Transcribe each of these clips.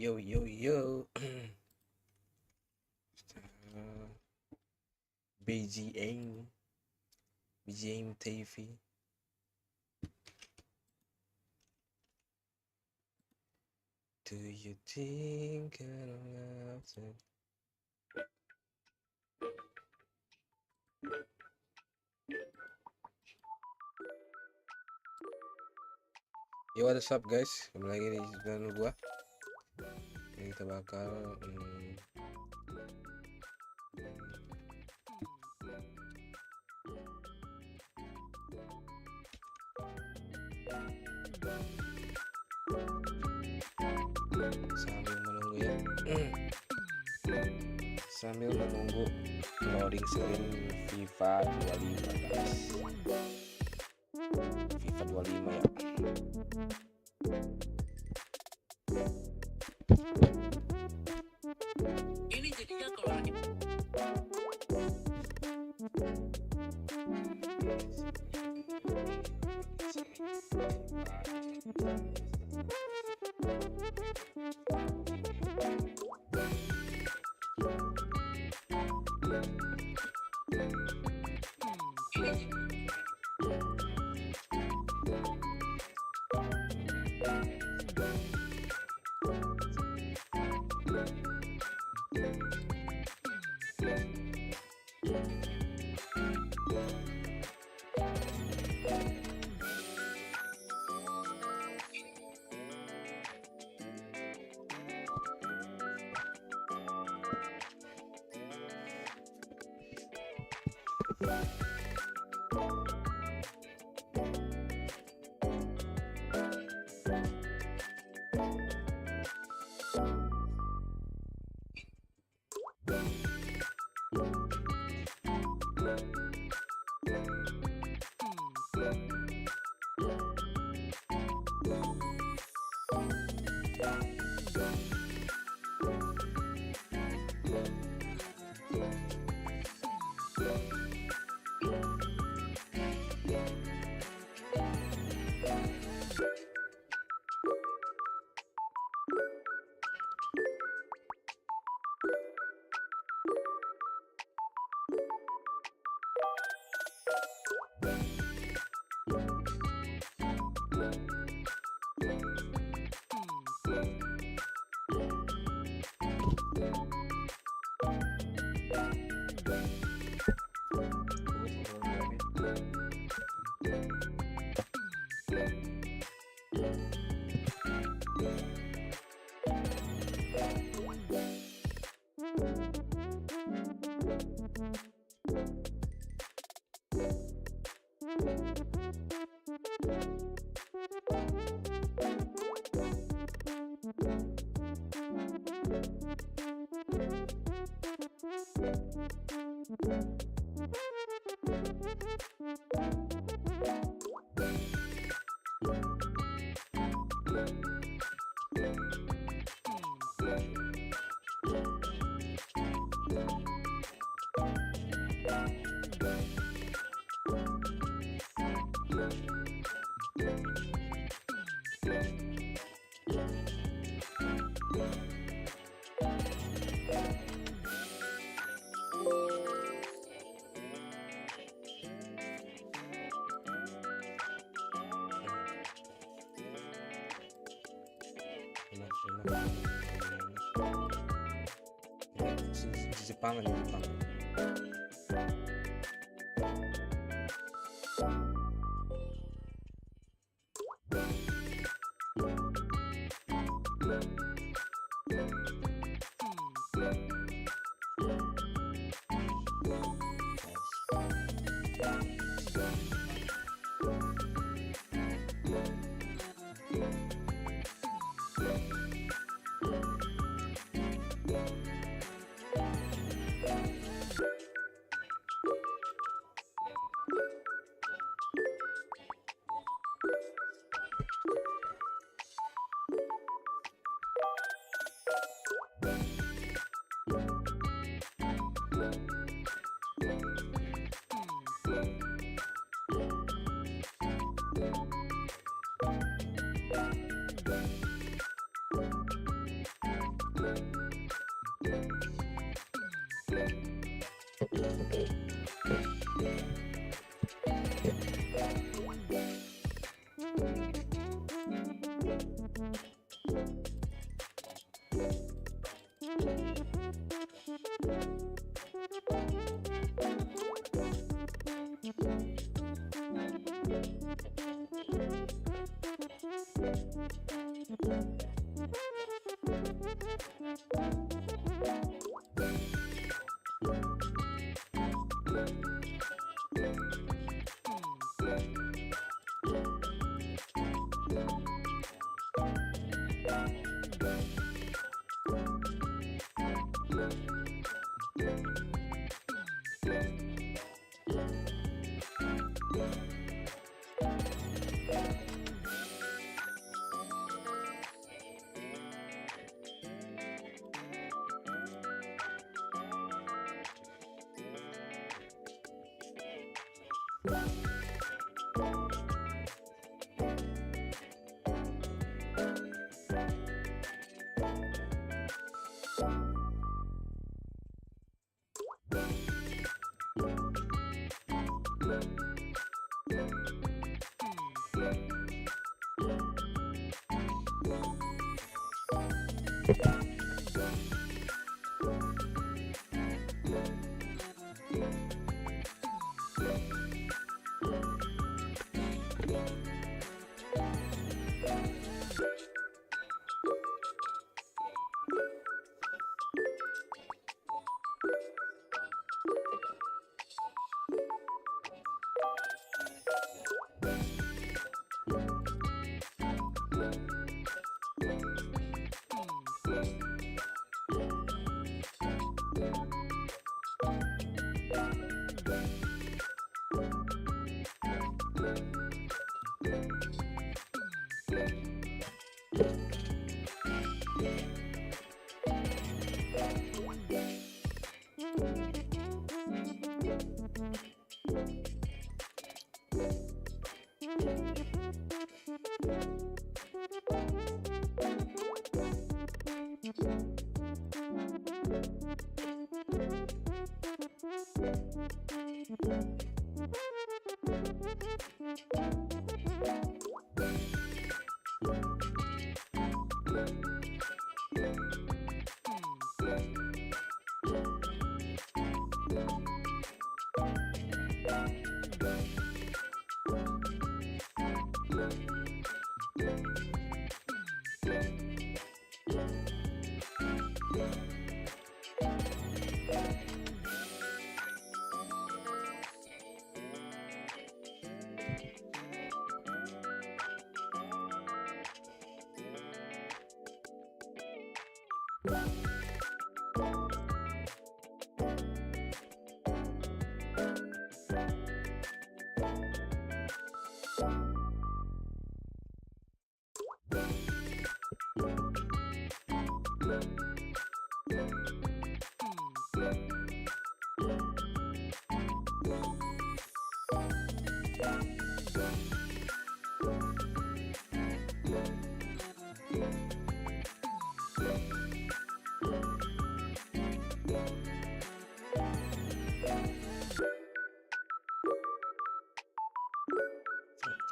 Yo yo yo. BGM TV. Do you think I don't love it? Yo, what's up guys? Kembali lagi di channel gua. Ini kita bakal sambil menunggu ya. Sambil menunggu loading screen FIFA 25 guys. FIFA 25 ya. Ini jadinya kalau lagi Jepang.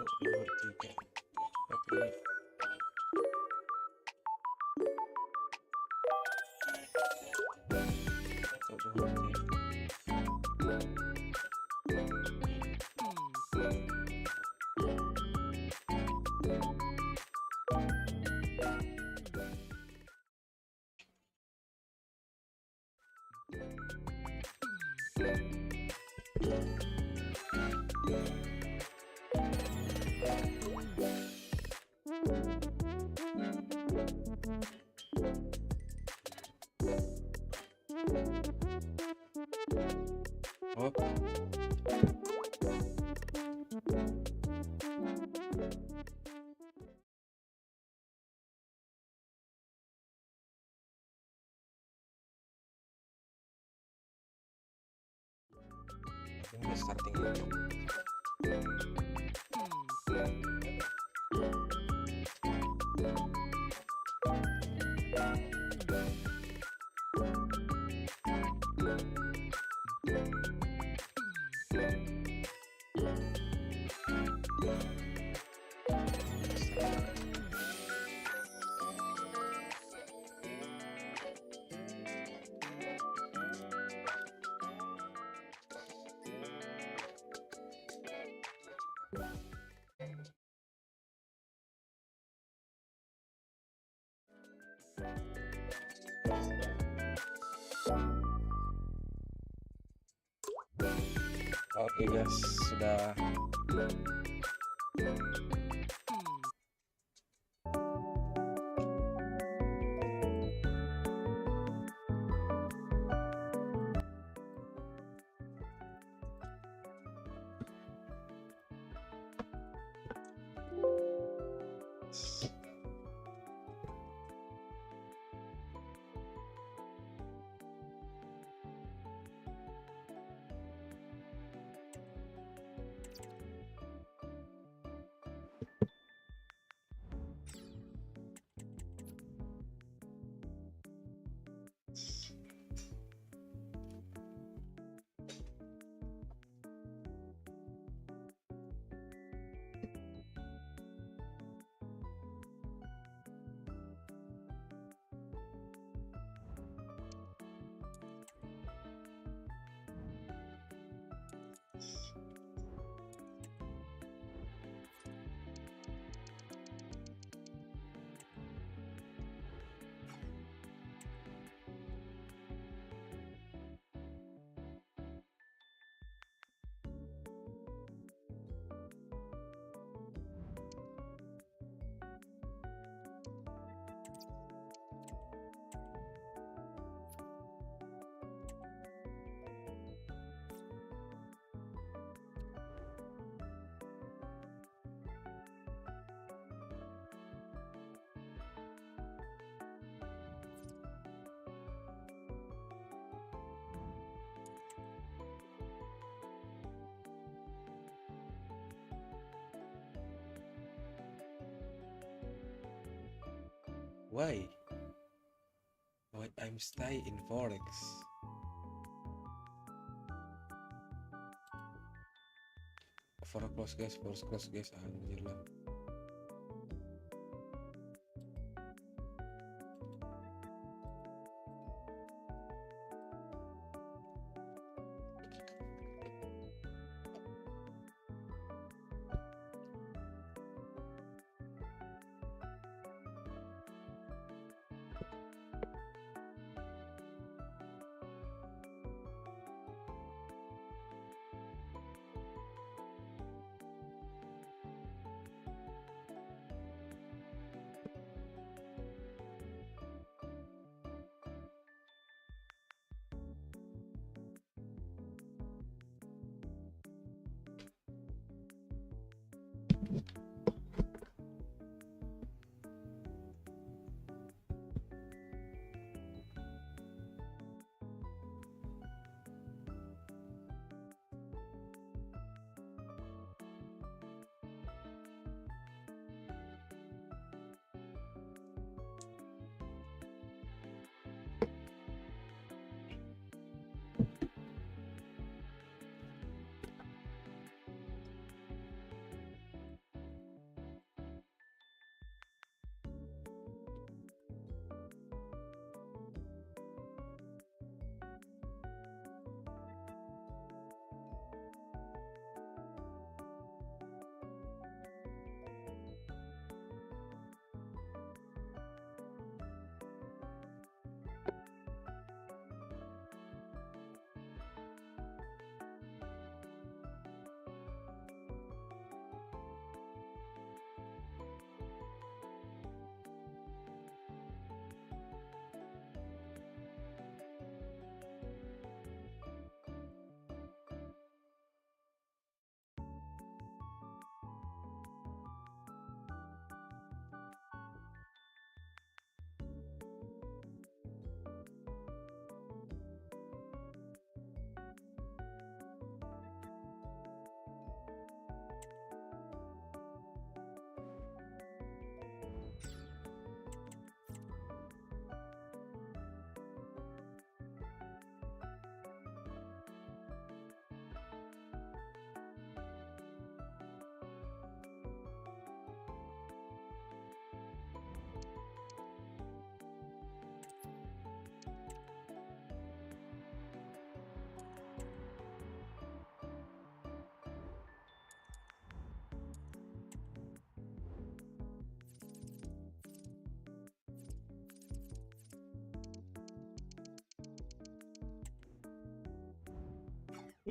Satu, dua, tiga. Oke. Satu, dua, tiga. Oh, ini starting aja. Oke guys, sudah. Why? Why I'm stay in forex? For close guys, anjir lah.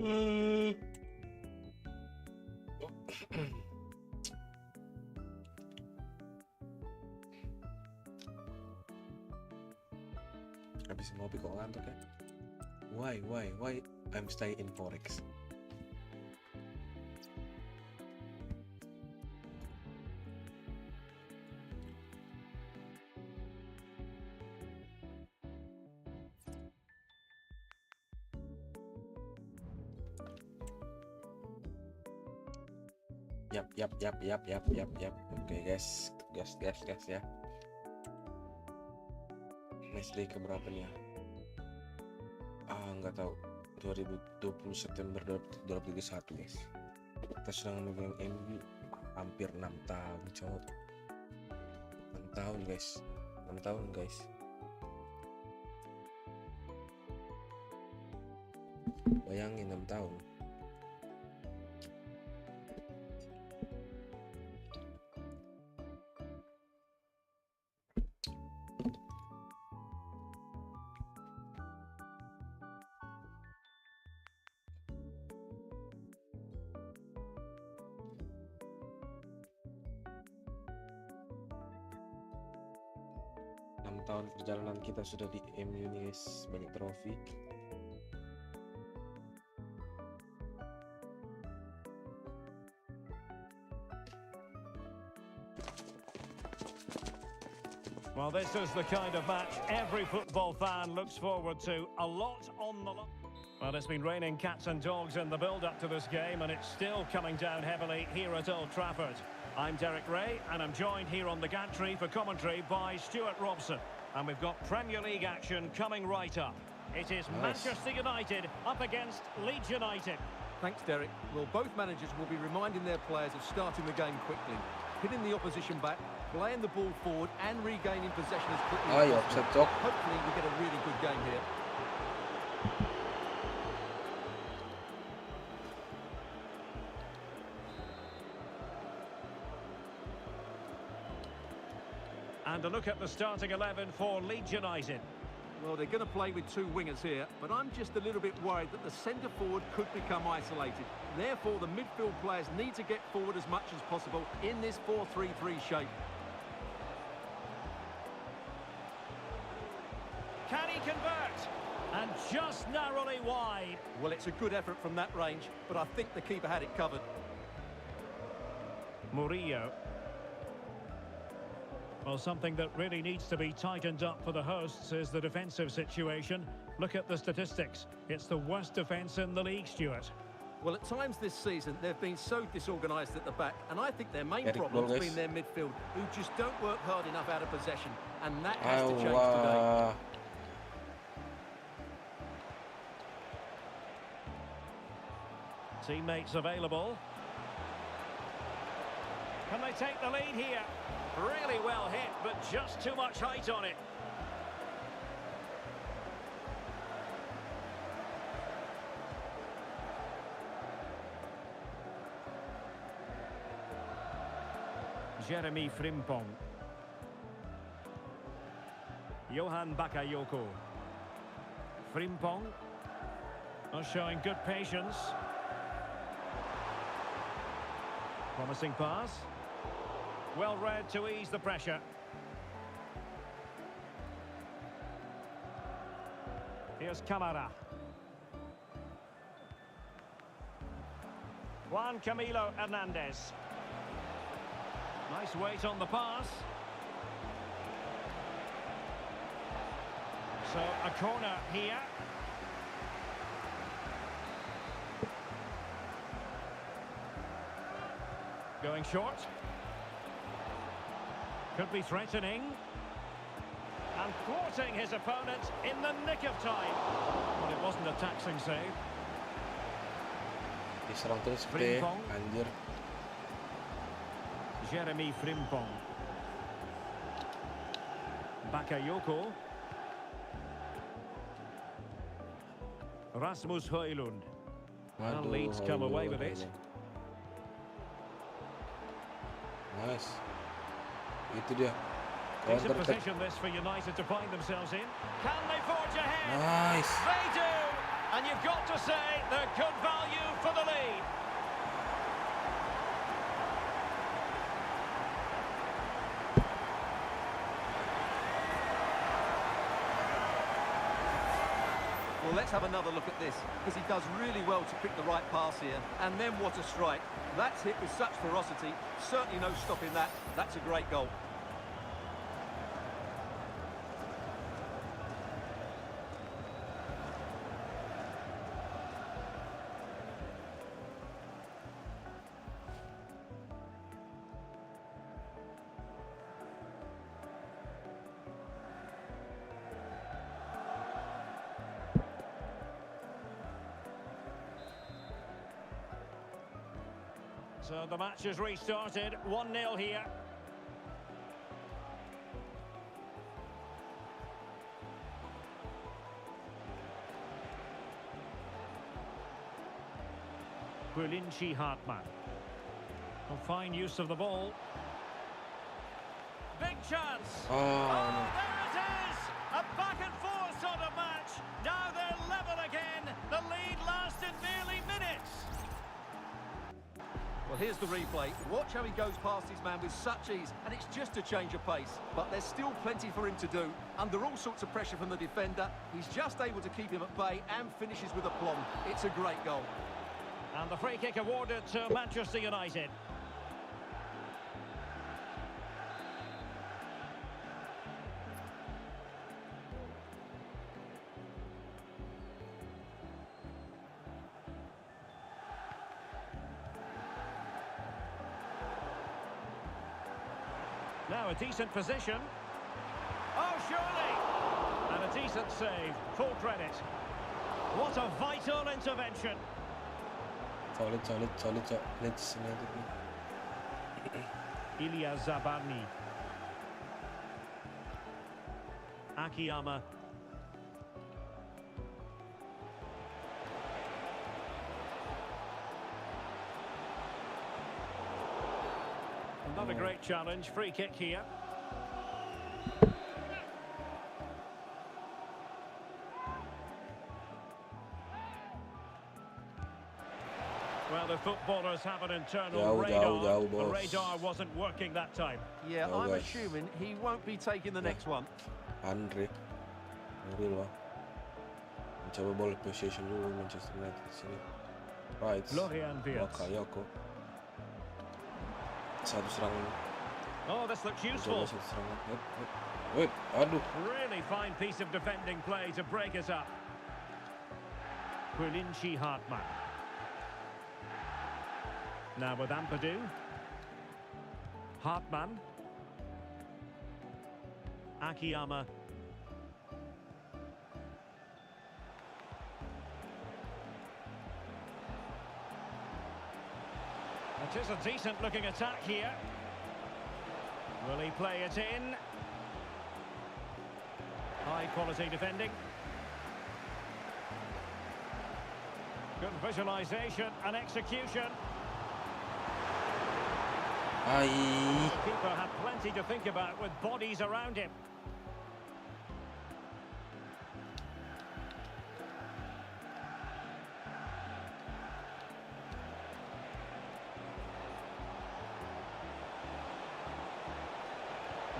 Habis ngopi kok ngantuk ya? Why I'm stay in Forex? Yap. Oke guys ya. Match day keberapa nih ya? Nggak tahu. 2020 September 2021 guys. Kita sedang memegang MU hampir 6 tahun cowok. 6 tahun guys. Bayangin 6 tahun. Tahun perjalanan kita sudah di MU nih guys, banyak trofi. Well, this is the kind of match every football fan looks forward to. A lot on the line. Well, it's been raining cats and dogs in the build-up to this game, and it's still coming down heavily here at Old Trafford. I'm Derek Ray, and I'm joined here on the gantry for commentary by Stuart Robson. And we've got Premier League action coming right up. It is Manchester United up against Leeds United. Thanks, Derek. Well, both managers will be reminding their players of starting the game quickly, hitting the opposition back, playing the ball forward and regaining possession as quickly as possible. Hopefully we get a really good game here. And a look at the starting 11 for Leeds United. Well, they're going to play with two wingers here, but I'm just a little bit worried that the centre-forward could become isolated. Therefore, the midfield players need to get forward as much as possible in this 4-3-3 shape. Can he convert? And just narrowly wide. Well, it's a good effort from that range, but I think the keeper had it covered. Murillo. Well, something that really needs to be tightened up for the hosts is the defensive situation. Look at the statistics. It's the worst defence in the league, Stuart. Well, at times this season, they've been so disorganised at the back, and I think their main problem has been their midfield, who just don't work hard enough out of possession, and that has to change today. Teammates available. Can they take the lead here? Really well hit, but just too much height on it. Jeremy Frimpong. Johan Bakayoko. Frimpong. Showing good patience. Promising pass. Well read to ease the pressure. Here's Camara. Juan Camilo Hernandez. Nice weight on the pass. So a corner here. Going short. Could be threatening. And thwarting his opponent in the nick of time. But it wasn't a taxing save. Diserang terus P, anjir. Jeremy Frimpong. Bakayoko. Rasmus Højlund. And Leeds come away with it. Nice. Itu dia. Decent position this for United to find themselves in. Can they forge ahead? Nice. They do. And you've got to say they're good value for the lead. Well, let's have another look at this, because he does really well to pick the right pass here. And then what a strike. That's hit with such ferocity. Certainly no stopping that. That's a great goal. So the match has restarted, 1-0 here. Bulinci Hartmann. Well, fine use of the ball. Big chance! Oh, Oh, there it is! A back and forth sort of match. Now they're level again. The lead lasted nearly minutes. Well, here's the replay. Watch how he goes past his man with such ease, and it's just a change of pace. But there's still plenty for him to do. Under all sorts of pressure from the defender, he's just able to keep him at bay and finishes with aplomb. It's a great goal. And the free kick awarded to Manchester United. Now a decent position. Oh, surely! And a decent save. Full credit. What a vital intervention. solid. Ilya Zabarny. Akiyama. Another great challenge. Free kick here. Well, the footballers have an internal radar. The radar wasn't working that time. Yeah, Oh, I'm guys. assuming he won't be taking the next one. Andre Real mencoba ball possession dulu Manchester United di sini. Right. Florian Wirtz. Bakayoko. Satu serangan. Oh, this looks Coba useful. satu serangan. Wait. Aduh. Really fine piece of defending play to break us up. Bulinci Hartmann. Now with Ampadu. Hartmann. Akiyama. It is a decent looking attack here. Will he play it in? High quality defending. Good visualisation and execution. Ai. Keeper had plenty to think about with bodies around him.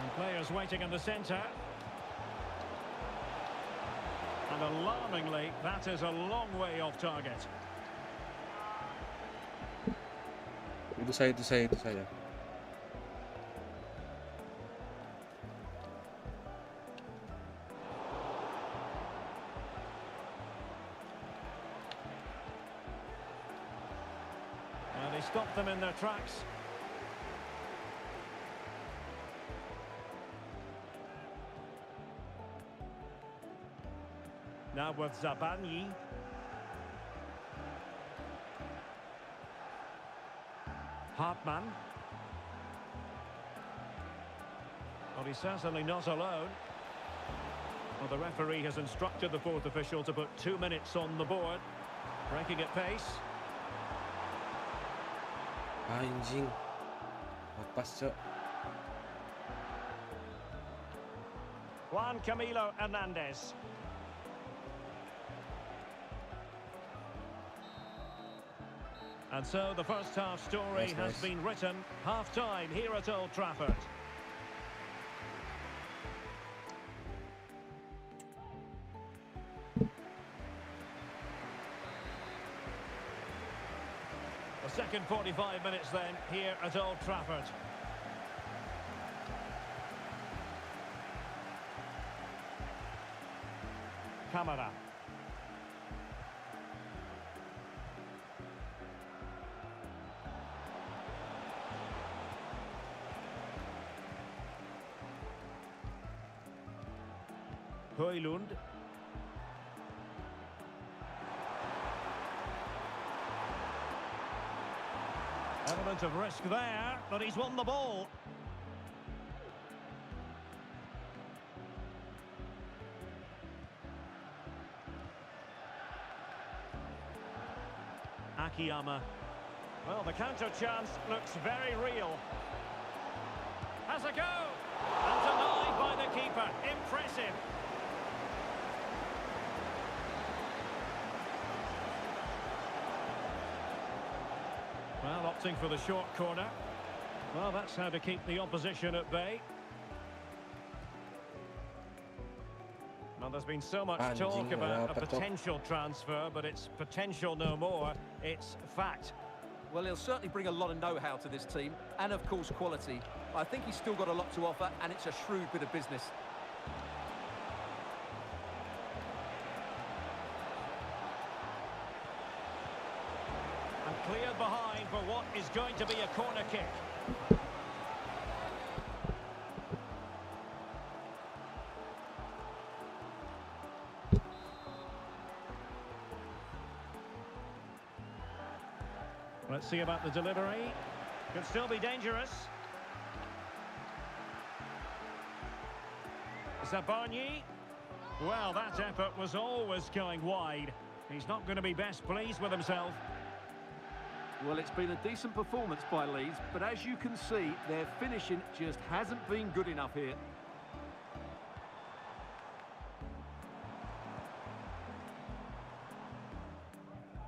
And players waiting in the centre. And alarmingly, that is a long way off target. Itu saya. And he stopped them in their tracks. Now with Zabarny. Hartmann. Well, he's certainly not alone. Well, the referee has instructed the fourth official to put 2 minutes on the board. Breaking at pace. Anjing. Lepas, Cok. Juan Camilo Hernandez. And so the first half story Nice, has nice. been written. Half-time here at Old Trafford. The second 45 minutes then here at Old Trafford. Camara. Højlund. Element of risk there, but he's won the ball. Akiyama. Well, the counter chance looks very real. Has a go! And denied by the keeper. Impressive. Well, opting for the short corner. Well, that's how to keep the opposition at bay. Well, there's been so much talk about a potential transfer, but it's potential no more. It's fact. Well, he'll certainly bring a lot of know-how to this team, and of course quality. I think he's still got a lot to offer, and it's a shrewd bit of business. And cleared behind for what is going to be a corner kick. Let's see about the delivery. Could still be dangerous. Zabarnyi. Well, that effort was always going wide. He's not going to be best pleased with himself. Well, it's been a decent performance by Leeds, but as you can see, their finishing just hasn't been good enough here.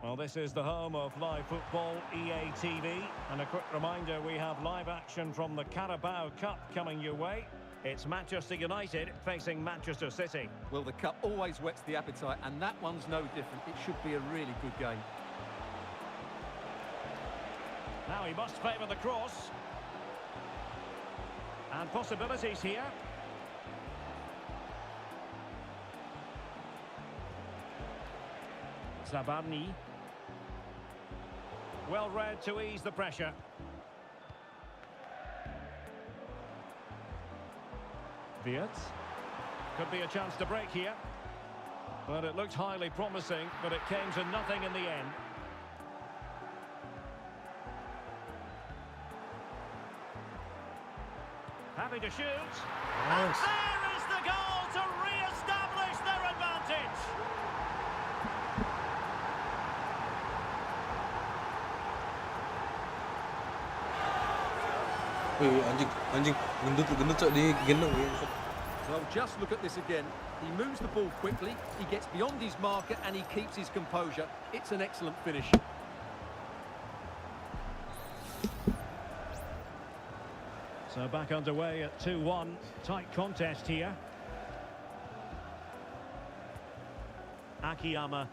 Well, this is the home of live football, EA TV. And a quick reminder, we have live action from the Carabao Cup coming your way. It's Manchester United facing Manchester City. Well, the cup always whets the appetite, and that one's no different. It should be a really good game. Now he must favour the cross. And possibilities here. Zabarnyi. Well read to ease the pressure. Wirtz. Could be a chance to break here. But it looked highly promising, but it came to nothing in the end. Happy to shoot. And Nice. there is the goal to re-establish their advantage. Anjing gendut cok di gendong ya. Well, just look at this again. He moves the ball quickly, he gets beyond his marker, and he keeps his composure. It's an excellent finish. So back underway at 2-1. Tight contest here. Akiyama.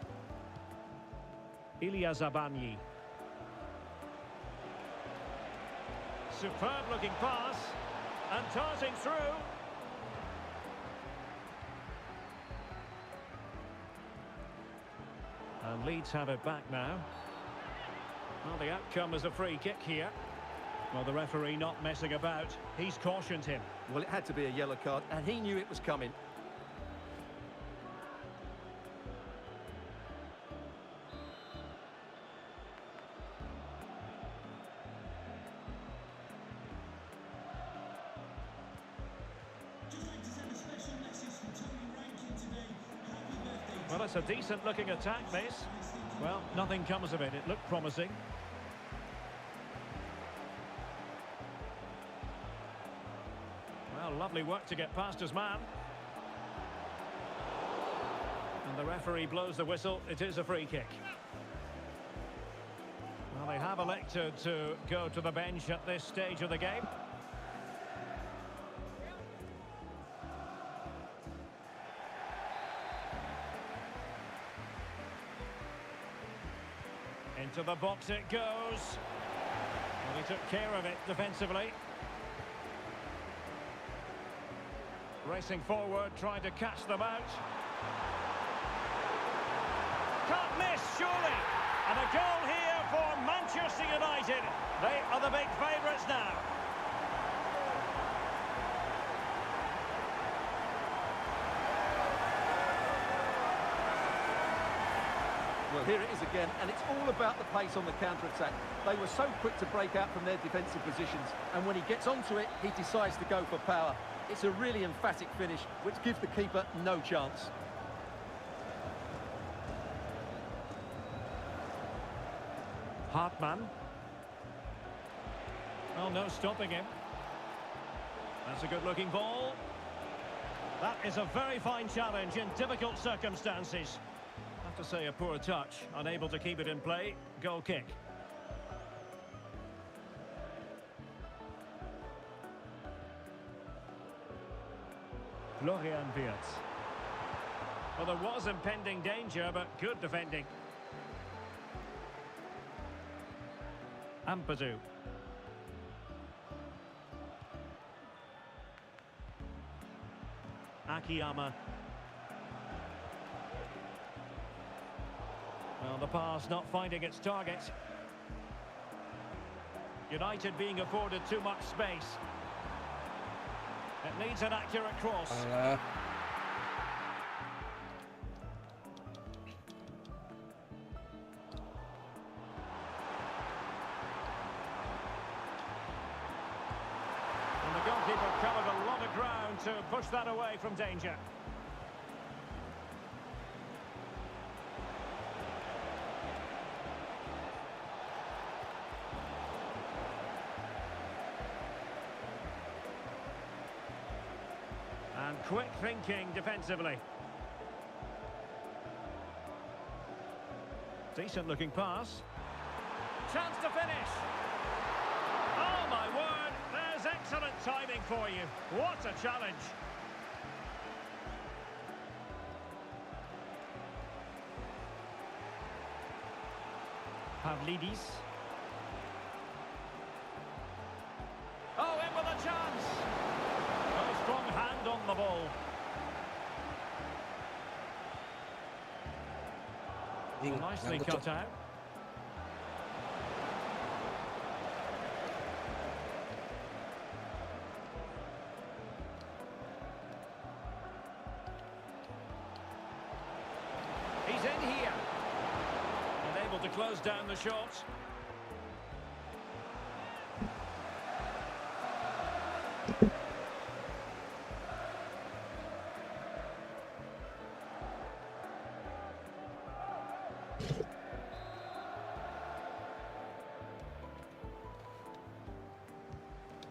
Ilya Zabarnyi. Superb looking pass. And darting through. And Leeds have it back now. Well, the outcome is a free kick here. Well, the referee not messing about. He's cautioned him. Well, it had to be a yellow card, and he knew it was coming. Well, it's a decent-looking attack, this. Well, nothing comes of it. It looked promising. Well, lovely work to get past his man. And the referee blows the whistle. It is a free kick. Well, Well, they have elected to go to the bench at this stage of the game. Into the box it goes. Well, he took care of it defensively. Racing forward, trying to catch them out. Can't miss, surely. And a goal here for Manchester United. They are the big favourites now. Well, here it is again, and it's all about the pace on the counter-attack. They were so quick to break out from their defensive positions, and when he gets onto it, he decides to go for power. It's a really emphatic finish, which gives the keeper no chance. Hartmann. Well, no stopping him. That's a good-looking ball. That is a very fine challenge in difficult circumstances. I have to say, a poor touch. Unable to keep it in play. Goal kick. Florian Wirtz. Well, there was impending danger, but good defending. Ampadu. Akiyama. Well, the pass not finding its target. United being afforded too much space. It needs an accurate cross. And the goalkeeper covered a lot of ground to push that away from danger. And quick thinking defensively. Decent looking pass. Chance to finish. Oh my word, there's excellent timing for you. What a challenge. Pavlidis. Oh, in with a chance. A strong hand on the ball. Nicely cut out. He's in here. And able to close down the shot.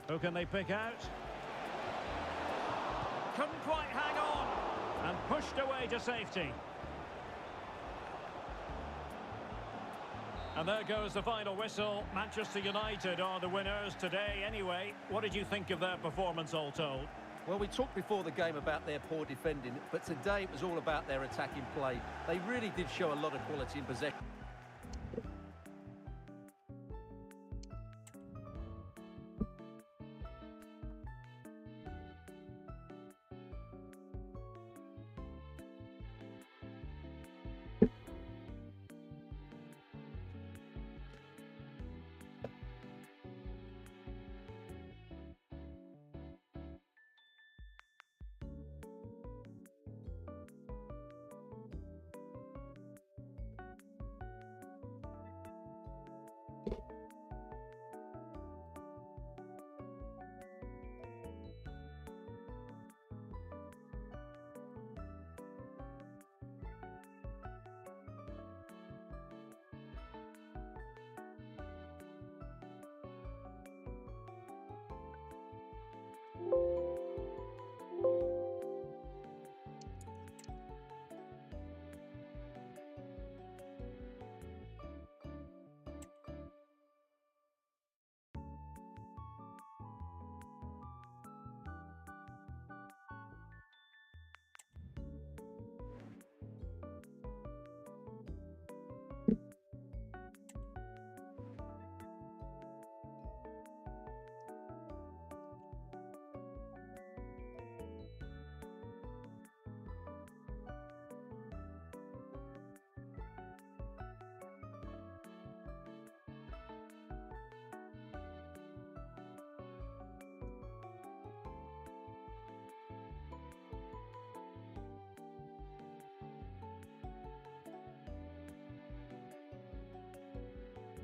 Who can they pick out? Couldn't quite hang on. And pushed away to safety. And there goes the final whistle. Manchester United are the winners today anyway. What did you think of their performance all told? Well, we talked before the game about their poor defending, but today it was all about their attacking play. They really did show a lot of quality in possession.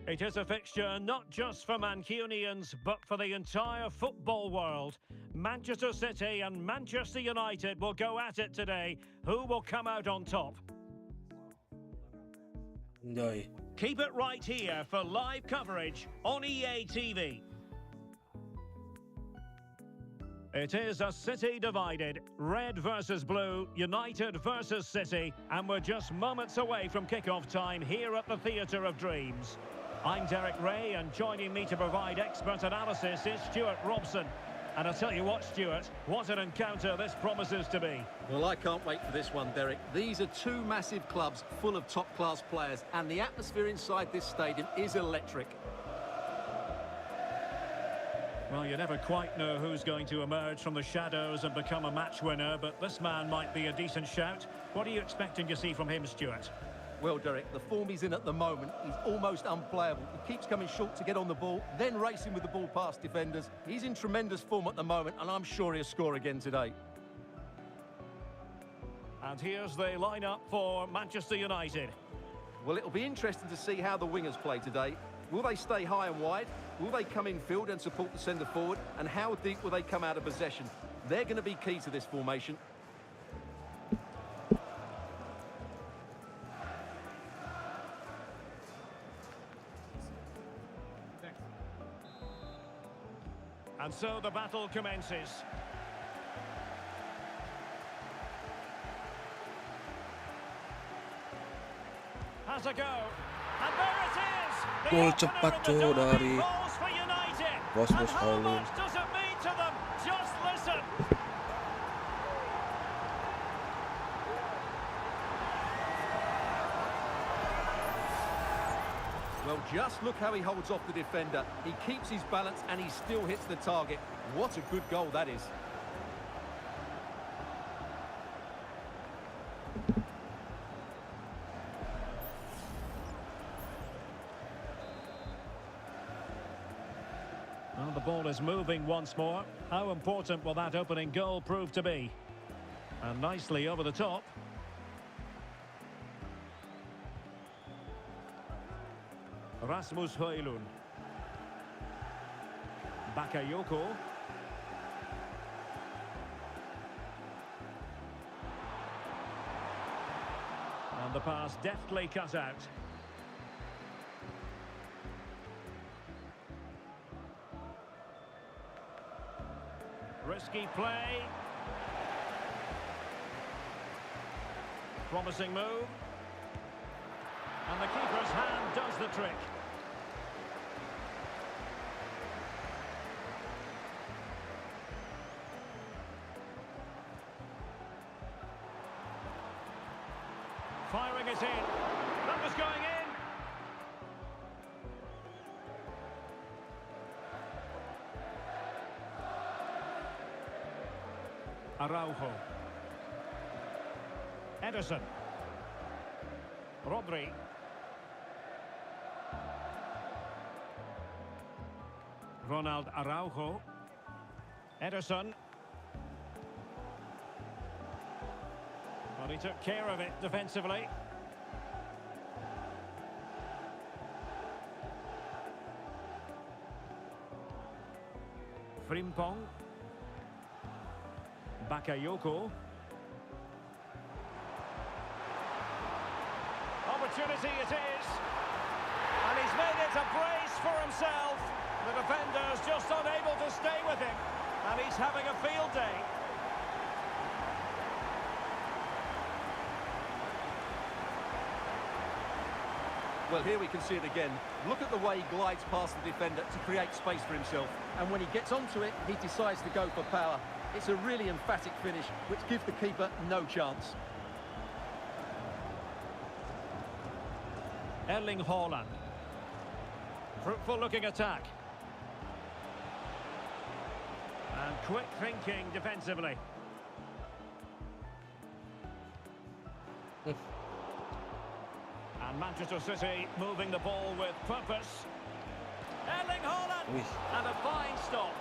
It is a fixture not just for Mancunians, but for the entire football world. Manchester City and Manchester United will go at it today. Who will come out on top? Enjoy. Keep it right here for live coverage on EA TV. It is a City divided, red versus blue, United versus City, and we're just moments away from kick-off time here at the Theatre of Dreams. I'm Derek Ray, and joining me to provide expert analysis is Stuart Robson. And I'll tell you what, Stuart, what an encounter this promises to be. Well, I can't wait for this one, Derek. These are two massive clubs full of top-class players, and the atmosphere inside this stadium is electric. Well, you never quite know who's going to emerge from the shadows and become a match winner, but this man might be a decent shout. What are you expecting to see from him, Stuart? Well, Derek, the form he's in at the moment, he's almost unplayable. He keeps coming short to get on the ball, then racing with the ball past defenders. He's in tremendous form at the moment, and I'm sure he'll score again today. And here's the lineup for Manchester United. Well, it'll be interesting to see how the wingers play today. Will they stay high and wide? Will they come in field and support the centre forward? And how deep will they come out of possession? They're going to be key to this formation. And so the battle commences. Has a go. And there it is! The Gol opener cepat in the tuh derby dari goals for United. Rasmus And how Højlund. much does it mean to them? Just listen. Well, just look how he holds off the defender. He keeps his balance and he still hits the target. What a good goal that is. Well, the ball is moving once more. How important will that opening goal prove to be? And nicely over the top. Rasmus Højlund. Bakayoko. And the pass deftly cut out. Risky play. Promising move. And the keeper's hand does the trick. Firing it in. That was going in. Araujo. Ederson. Rodri. Ronald Araujo. Ederson. Well, he took care of it defensively. Frimpong. Bakayoko. Opportunity it is. And he's made it a brace for himself. The defender's just unable to stay with him. And he's having a field day. Well, here we can see it again. Look at the way he glides past the defender to create space for himself. And when he gets onto it, he decides to go for power. It's a really emphatic finish, which gives the keeper no chance. Erling Haaland. Fruitful looking attack. And quick thinking defensively. And Manchester City moving the ball with purpose. Erling Haaland! And a fine stop.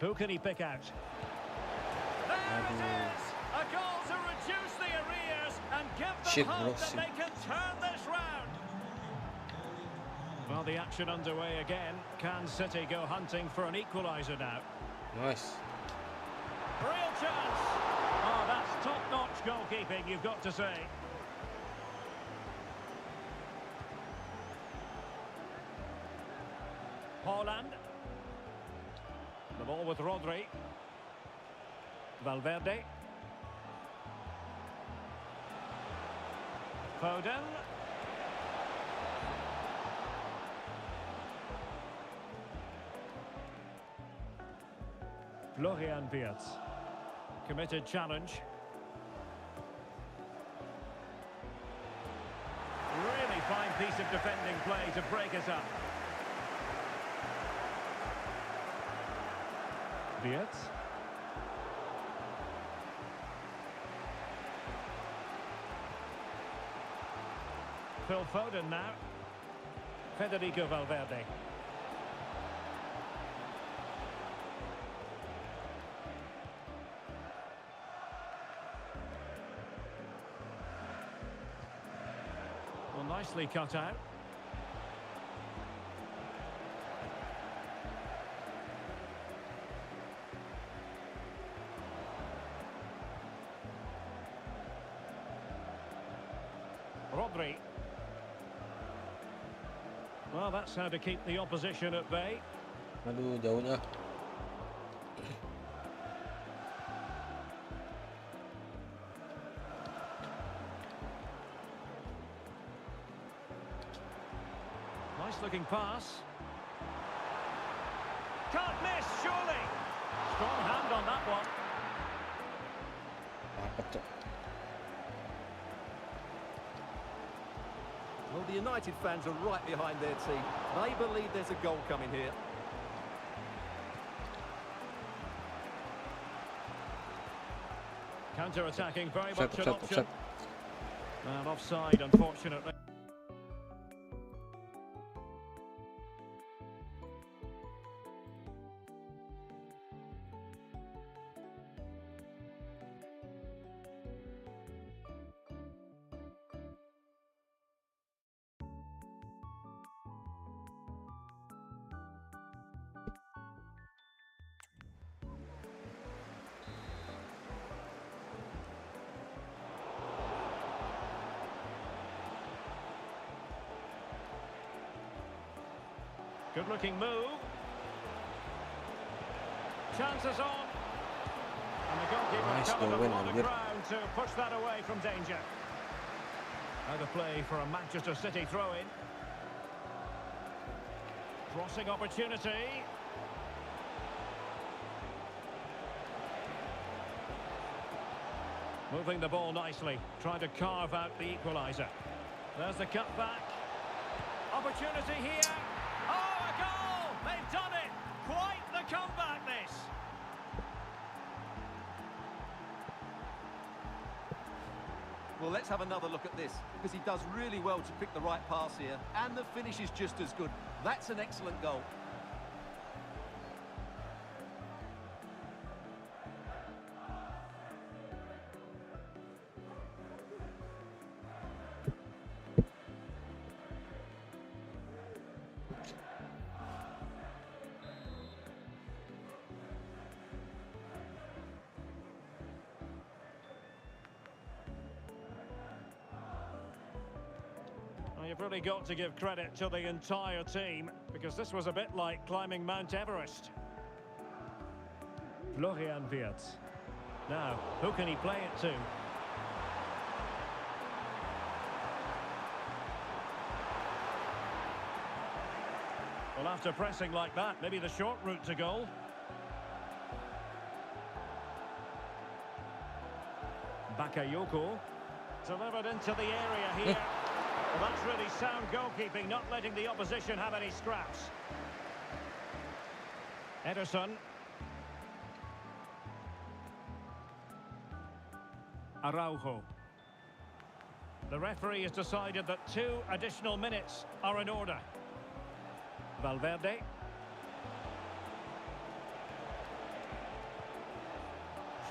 Who can he pick out? There it is! A goal to reduce the arrears and give them hope that they can turn this round. Well, the action underway again. Can City go hunting for an equaliser now? Nice. Real chance! Oh, that's top-notch goalkeeping, you've got to say. Haaland. The ball with Rodri. Valverde. Foden. Florian Wirtz. Committed challenge. Really fine piece of defending play to break us up. Wirtz. Phil Foden now. Federico Valverde. Well, nicely cut out. Rodri. Well, that's how to keep the opposition at bay. Aduh, jauhnya. Nice looking pass. Can't miss, surely. Strong hand on that one. Apa tuh? Well, the United fans are right behind their team. They believe there's a goal coming here. Counter-attacking, very much an Offside, option. offside. And offside, unfortunately. Good-looking move. Chances on. And the goalkeeper Nice covered goal a win, lot of Albert. ground to push that away from danger. Now the play for a Manchester City throw-in. Crossing opportunity. Moving the ball nicely, trying to carve out the equaliser. There's the cut back. Opportunity here. Oh, a goal! They've done it! Quite the comeback, this. Well, let's have another look at this, because he does really well to pick the right pass here, and the finish is just as good. That's an excellent goal. Well, you've really got to give credit to the entire team, because this was a bit like climbing Mount Everest. Florian Wirtz. Now, who can he play it to? Well, after pressing like that, maybe the short route to goal. Bakayoko. Delivered into the area here. Well, that's really sound goalkeeping, not letting the opposition have any scraps. Ederson. Araujo. The referee has decided that 2 additional minutes are in order. Valverde.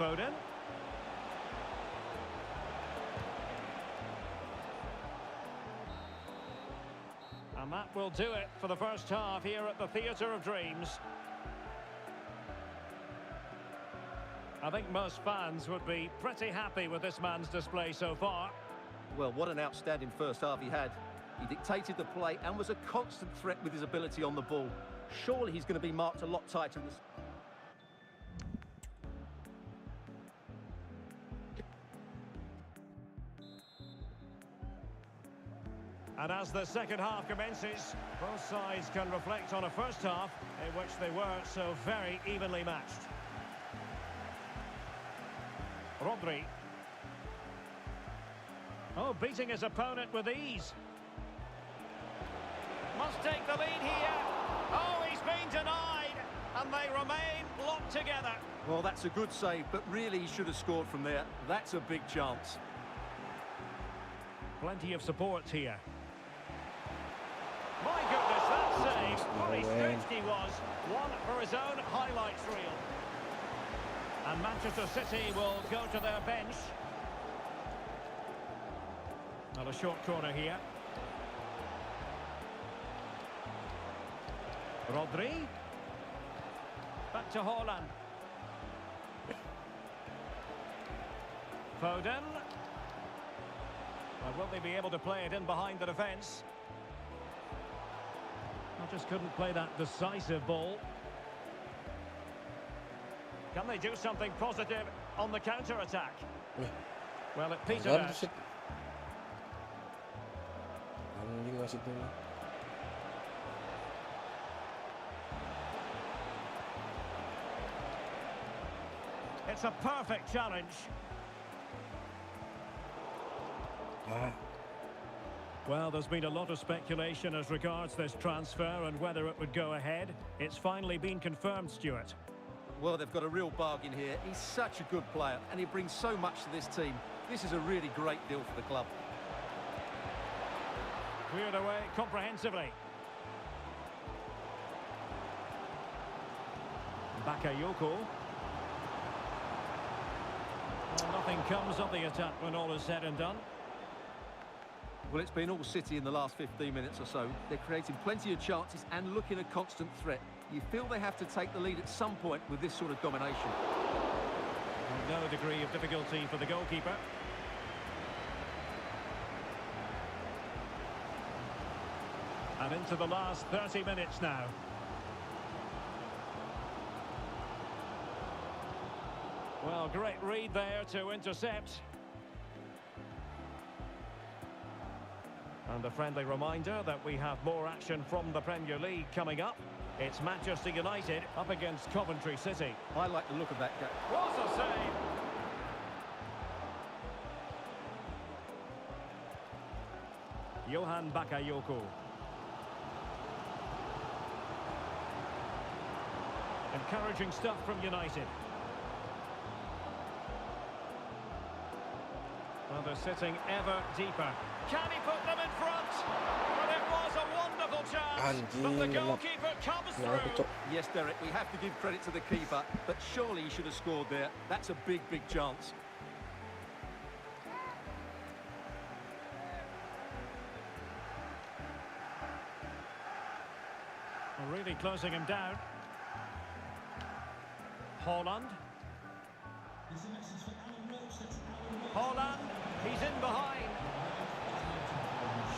Foden. And that will do it for the first half here at the Theatre of Dreams. I think most fans would be pretty happy with this man's display so far. Well, what an outstanding first half he had. He dictated the play and was a constant threat with his ability on the ball. Surely he's going to be marked a lot tighter in this. And as the second half commences, both sides can reflect on a first half in which they were so very evenly matched. Rodri. Oh, beating his opponent with ease. Must take the lead here. Oh, he's been denied. And they remain locked together. Well, that's a good save, but really he should have scored from there. That's a big chance. Plenty of support here. My goodness, that save. What he stretched he was. One for his own highlights reel. And Manchester City will go to their bench. Not a short corner here. Rodri. Back to Haaland. Foden. Well, will they be able to play it in behind the defence? I just couldn't play that decisive ball. Can they do something positive on the counter-attack? Well, it petered out. It's a perfect challenge. Well, there's been a lot of speculation as regards this transfer and whether it would go ahead. It's finally been confirmed, Stuart. Well, they've got a real bargain here. He's such a good player and he brings so much to this team. This is a really great deal for the club. Cleared away comprehensively. Bakayoko. Well, nothing comes of the attack when all is said and done. Well, it's been all City in the last 15 minutes or so. They're creating plenty of chances and looking a constant threat. You feel they have to take the lead at some point with this sort of domination. No degree of difficulty for the goalkeeper. And into the last 30 minutes now. Well, great read there to intercept. And a friendly reminder that we have more action from the Premier League coming up. It's Manchester United up against Coventry City. I like the look of that game. What a save! Johan Bakayoko. Encouraging stuff from United. Well, they're sitting ever deeper. Can he put them in front? Well, it was a wonderful chance, but the goalkeeper comes through. Yes, Derek, we have to give credit to the keeper, but surely he should have scored there. That's a big, big chance. Well, really closing him down. Haaland. Haaland, he's in behind.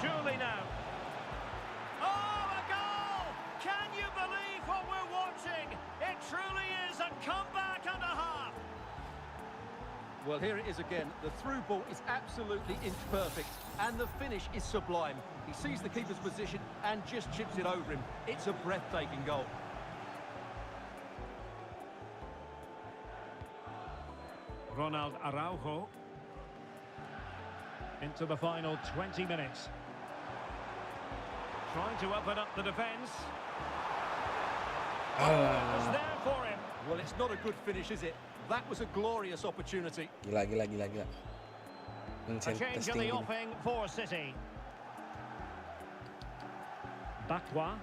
Surely now. Oh, a goal! Can you believe what we're watching? It truly is a comeback and a half. Well, here it is again. The through ball is absolutely inch perfect, and the finish is sublime. He sees the keeper's position and just chips it over him. It's a breathtaking goal. Ronald Araujo. Into the final 20 minutes. Trying to open up the defence. Oh, it was there for him. Well, it's not a good finish, is it? That was a glorious opportunity. Gila. A change in the offing for City. Bakwa.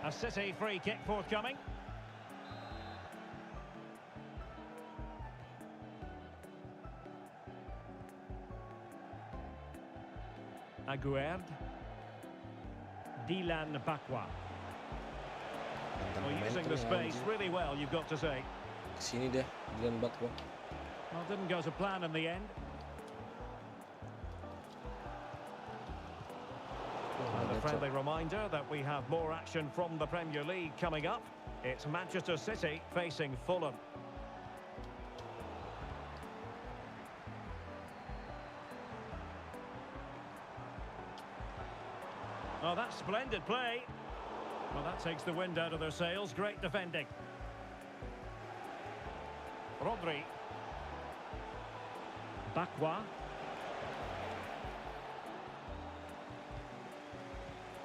A City free kick forthcoming. Aguerd. Dilan Bakwa. Mantan Well, pemain using tuh the space anjing. really well, you've got to say. Kesini deh, Dylan Bakwa. Well, didn't go to plan in the end. And a friendly reminder that we have more action from the Premier League coming up. It's Manchester City facing Fulham. Oh, that's splendid play. Well, that takes the wind out of their sails. Great defending. Rodri. Bakwa.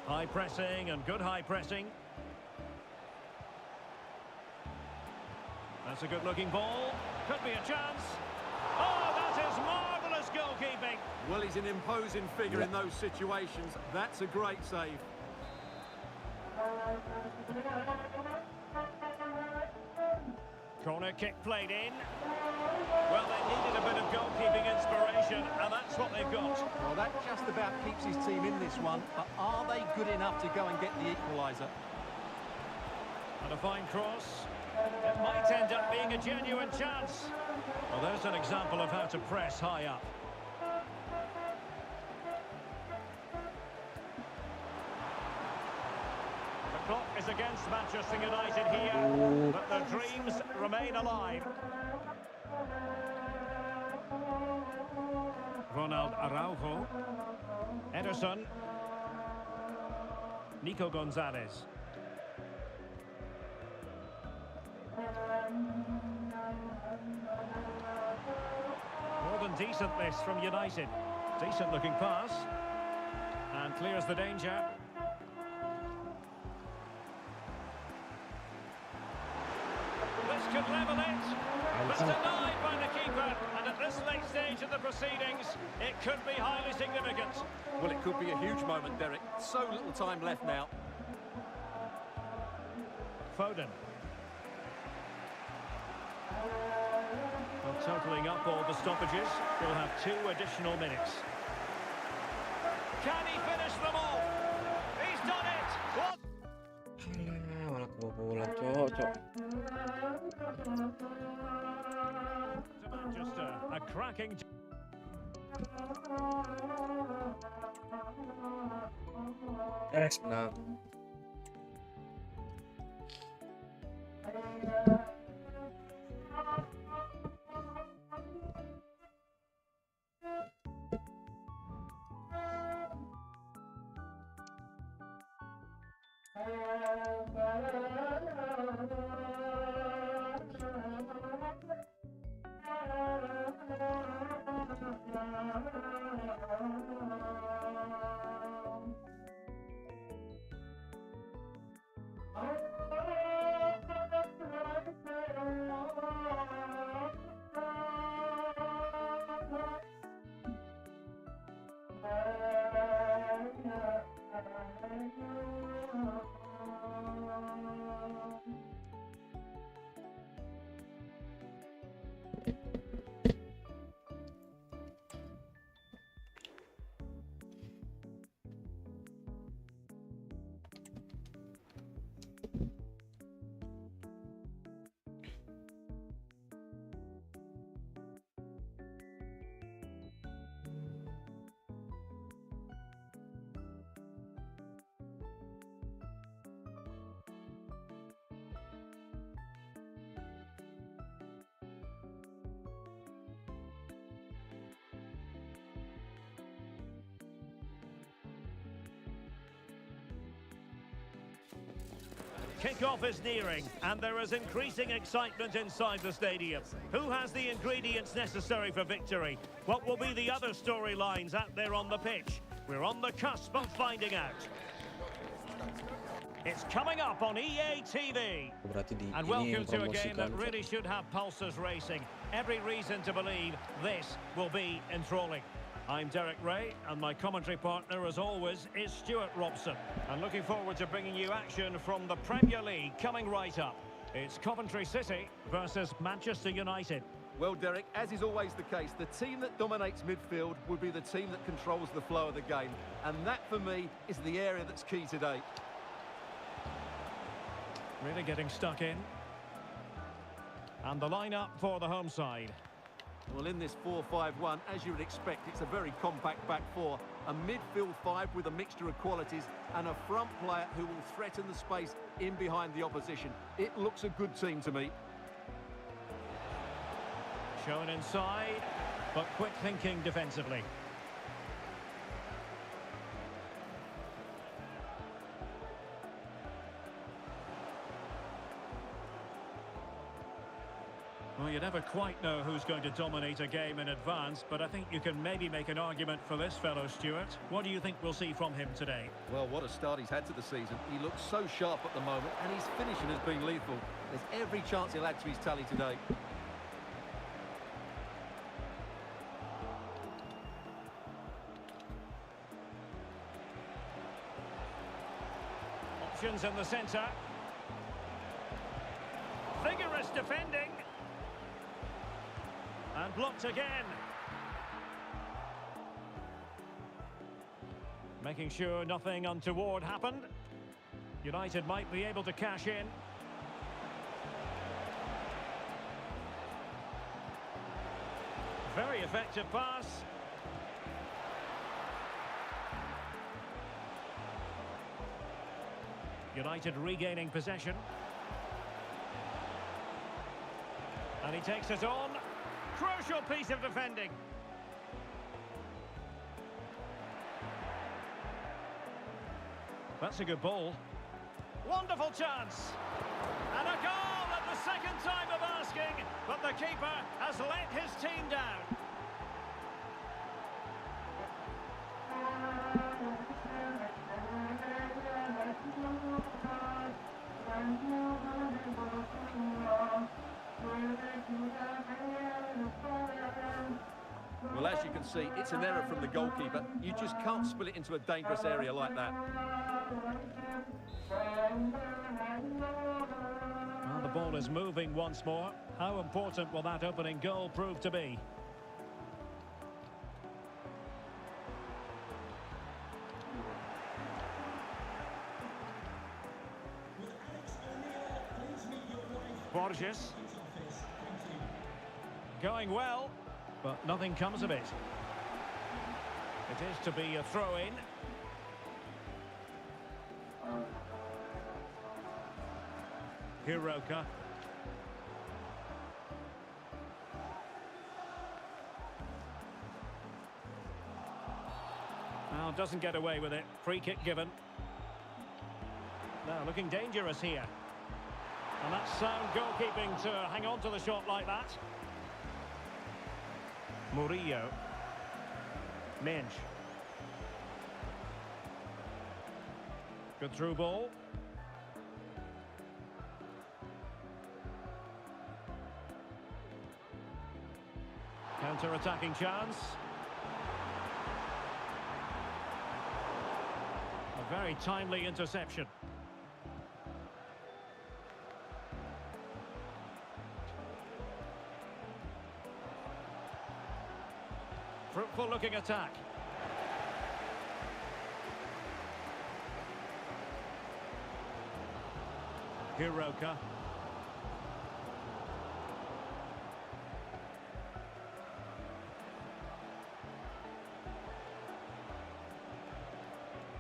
High pressing and good high pressing. That's a good-looking ball. Could be a chance. Oh, that is marvellous goalkeeping. Well, he's an imposing figure in those situations. That's a great save. Corner kick played in. Well, they needed a bit of goalkeeping inspiration, and that's what they've got. Well, that just about keeps his team in this one, but are they good enough to go and get the equaliser? And a fine cross. It might end up being a genuine chance. Well, there's an example of how to press high up. The clock is against Manchester United here, but their dreams remain alive. Ronald Araujo. Ederson. Nico Gonzalez. More than decent this from United. Decent looking pass. And clears the danger. This could level it. But denied by the keeper. And at this late stage of the proceedings, it could be highly significant. Well, it could be a huge moment, Derek. So little time left now. Foden. Well, totalling up all the stoppages, we'll have 2 additional minutes. Can he finish them off? He's done it! What? Alah, malah kebobolan, cok. To Manchester, a cracking... Nah. Kick-off is nearing, and there is increasing excitement inside the stadium. Who has the ingredients necessary for victory? What will be the other storylines out there on the pitch? We're on the cusp of finding out. It's coming up on EA TV. And welcome to a game that really should have pulses racing. Every reason to believe this will be enthralling. I'm Derek Ray, and my commentary partner, as always, is Stuart Robson. And looking forward to bringing you action from the Premier League coming right up. It's Coventry City versus Manchester United. Well, Derek, as is always the case, the team that dominates midfield will be the team that controls the flow of the game. And that, for me, is the area that's key today. Really getting stuck in. And the lineup for the home side. Well, in this 4-5-1, as you would expect, it's a very compact back four. A midfield five with a mixture of qualities and a front player who will threaten the space in behind the opposition. It looks a good team to me. Shown inside, but quick thinking defensively. Well, you never quite know who's going to dominate a game in advance, but I think you can maybe make an argument for this fellow, Stuart. What do you think we'll see from him today? Well, what a start he's had to the season. He looks so sharp at the moment, and his finishing has been lethal. There's every chance he'll add to his tally today. Options in the centre. Vigorous defending. And blocked again. Making sure nothing untoward happened. United might be able to cash in. Very effective pass. United regaining possession. And he takes it on. Crucial piece of defending. That's a good ball. Wonderful chance. And a goal at the second time of asking, but the keeper has let his team down. Well, as you can see, it's an error from the goalkeeper. You just can't spill it into a dangerous area like that. Well, the ball is moving once more. How important will that opening goal prove to be? Borges. Going well, but nothing comes of it. It is to be a throw-in. Hiroka. Well, doesn't get away with it. Free kick given. Now looking dangerous here. And that's sound goalkeeping to hang on to the shot like that. Murillo. Menj. Good through ball. Counter-attacking chance. A very timely interception. Fruitful looking attack. Hiroka.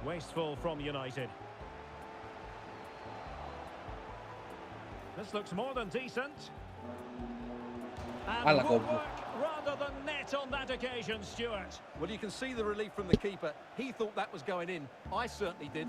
Wasteful from United. This looks more than decent. And good work rather than net on that occasion, Stuart. Well, you can see the relief from the keeper. He thought that was going in. I certainly did.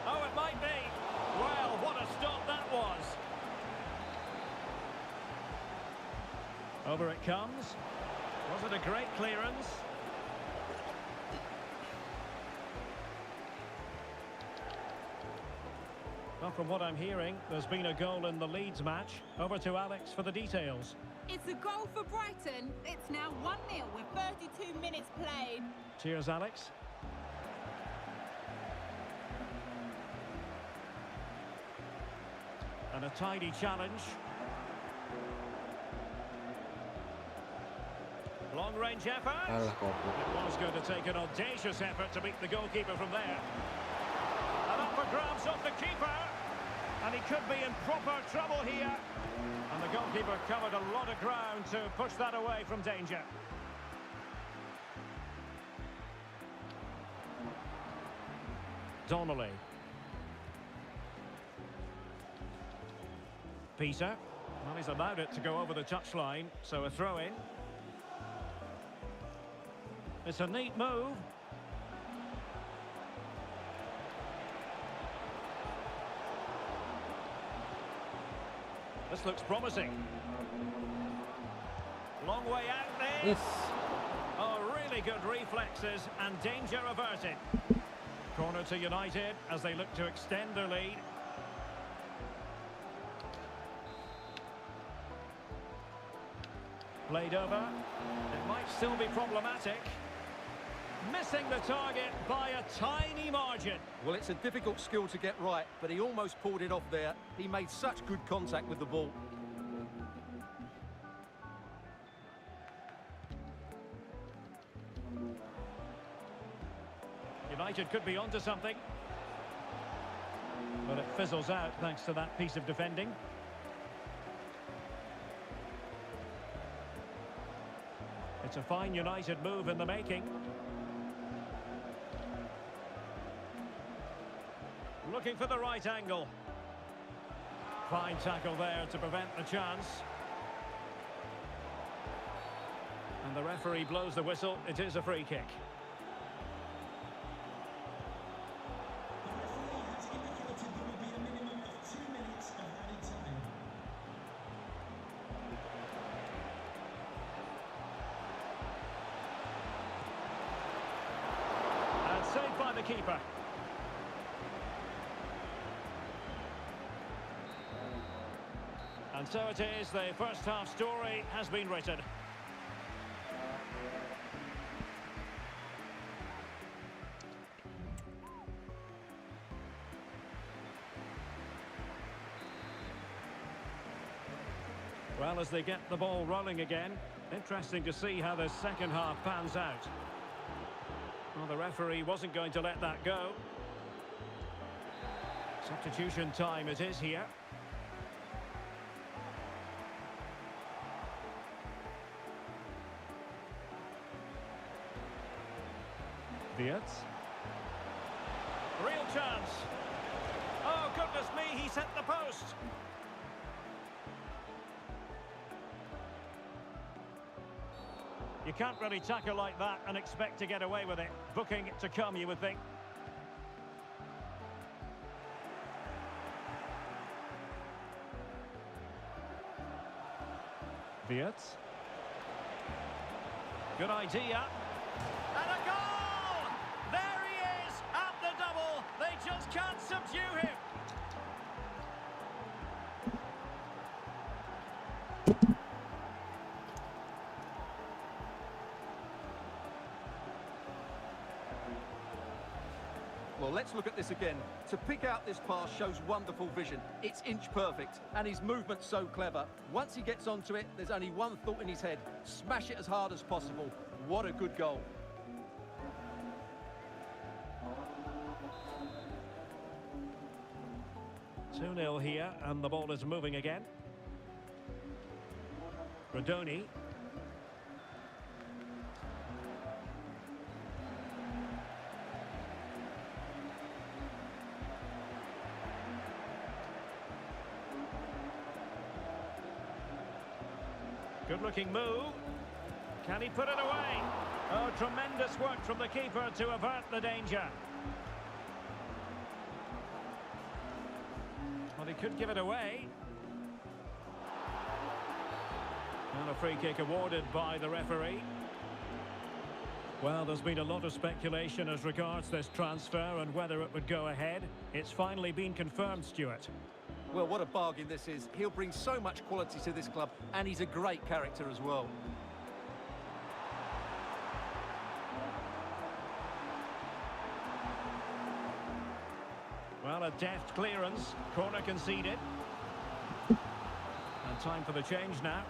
Oh, it might be. Well, what a stop that was. Over it comes. Was it a great clearance? Well, from what I'm hearing, there's been a goal in the Leeds match. Over to Alex for the details. It's a goal for Brighton. It's now 1-0 with 32 minutes played. Cheers, Alex. And a tidy challenge. Long-range effort. Alah, goblok. It was going to take an audacious effort to beat the goalkeeper from there. And up for grabs off the keeper. And he could be in proper trouble here. And the goalkeeper covered a lot of ground to push that away from danger. Donnelly. Peter. Well, he's allowed it to go over the touchline, so a throw-in. It's a neat move. This looks promising. Long way out there. Yes. Oh, really good reflexes and danger averted. Corner to United as they look to extend their lead. Played over. It might still be problematic. Missing the target by a tiny margin. Well, it's a difficult skill to get right, but he almost pulled it off there. He made such good contact with the ball. United could be onto something. But it fizzles out thanks to that piece of defending. It's a fine United move in the making. Looking for the right angle. Fine tackle there to prevent the chance. And the referee blows the whistle. It is a free kick. And saved by the keeper. And so it is, the first half story has been written. Well, as they get the ball rolling again, interesting to see how the second half pans out. Well, the referee wasn't going to let that go. Substitution time it is here. Wirtz. Real chance. Oh, goodness me, he's hit the post. You can't really tackle like that and expect to get away with it. Booking to come, you would think. Wirtz. Good idea. And a goal! There he is, at the double. They just can't subdue him. Well, let's look at this again. To pick out this pass shows wonderful vision. It's inch perfect, and his movement's so clever. Once he gets onto it, there's only one thought in his head. Smash it as hard as possible. What a good goal. Two 0 here, and the ball is moving again. Rodoni. Good-looking move. Can he put it away? Oh, tremendous work from the keeper to avert the danger. Well, he could give it away. And a free kick awarded by the referee. Well, there's been a lot of speculation as regards this transfer and whether it would go ahead. It's finally been confirmed, Stuart. Well, what a bargain this is. He'll bring so much quality to this club, and he's a great character as well. Well, a deft clearance. Corner conceded. And time for the change now.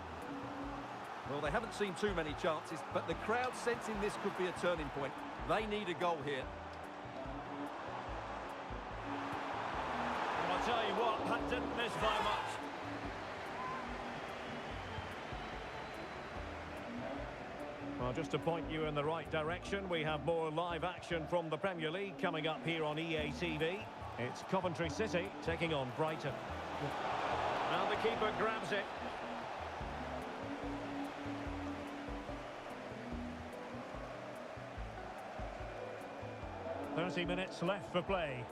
Well, they haven't seen too many chances, but the crowd sensing this could be a turning point. They need a goal here. Well, I'll tell you what, that didn't miss by much. Well, just to point you in the right direction, we have more live action from the Premier League coming up here on EA TV. It's Coventry City taking on Brighton. Now the keeper grabs it. "30 minutes left for play."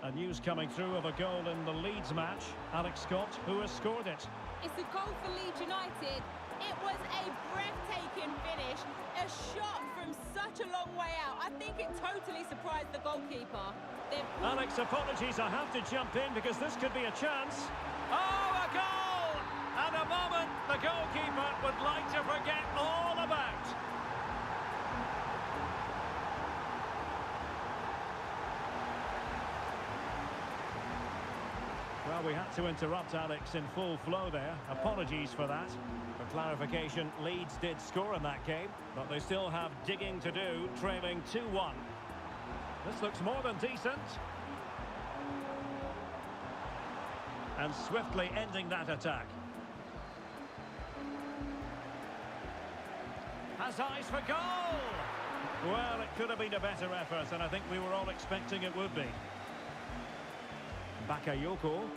A news coming through of a goal in the Leeds match. Alex Scott, who has scored it. It's a goal for Leeds United. It was a breathtaking finish, a shot from such a long way out. I think it totally surprised the goalkeeper. Alex, apologies, I have to jump in because this could be a chance. Oh, a goal! And a moment the goalkeeper would like to forget all about. Well, we had to interrupt Alex in full flow there. Apologies for that. For clarification, Leeds did score in that game, but they still have digging to do, trailing 2-1. This looks more than decent. And swiftly ending that attack. Has eyes for goal! Well, it could have been a better effort, and I think we were all expecting it would be. Bakayoko.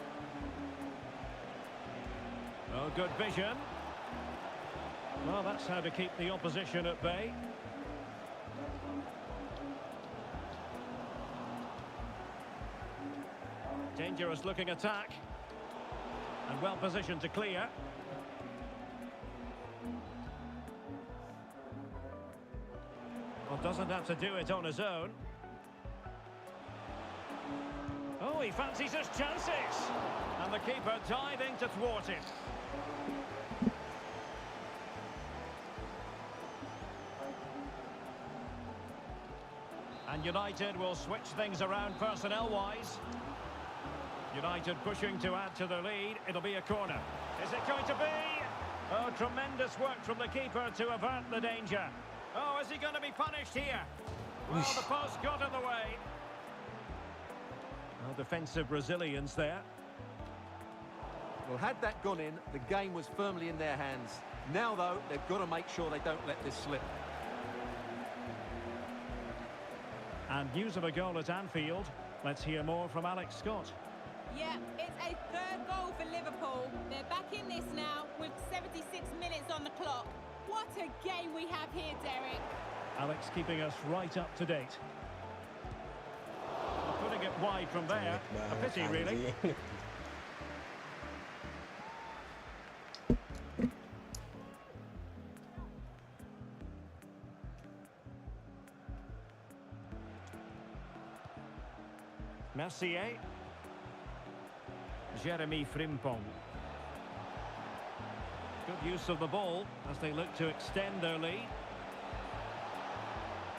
Oh, good vision. Well, that's how to keep the opposition at bay. Dangerous looking attack. And well positioned to clear. Well, doesn't have to do it on his own. Oh, he fancies his chances. And the keeper diving to thwart it. And United will switch things around personnel-wise. United pushing to add to the lead. It'll be a corner. Is it going to be? Oh, tremendous work from the keeper to avert the danger. Oh, is he going to be punished here? Well, the post got in the way. Well, defensive resilience there. Well, had that gone in, the game was firmly in their hands. Now, though, they've got to make sure they don't let this slip. And news of a goal at Anfield. Let's hear more from Alex Scott. Yeah, it's a third goal for Liverpool. They're back in this now with 76 minutes on the clock. What a game we have here, Derek. Alex keeping us right up to date. Putting it wide from there. A pity, really. Mercier. Jeremy Frimpong. Good use of the ball as they look to extend their lead.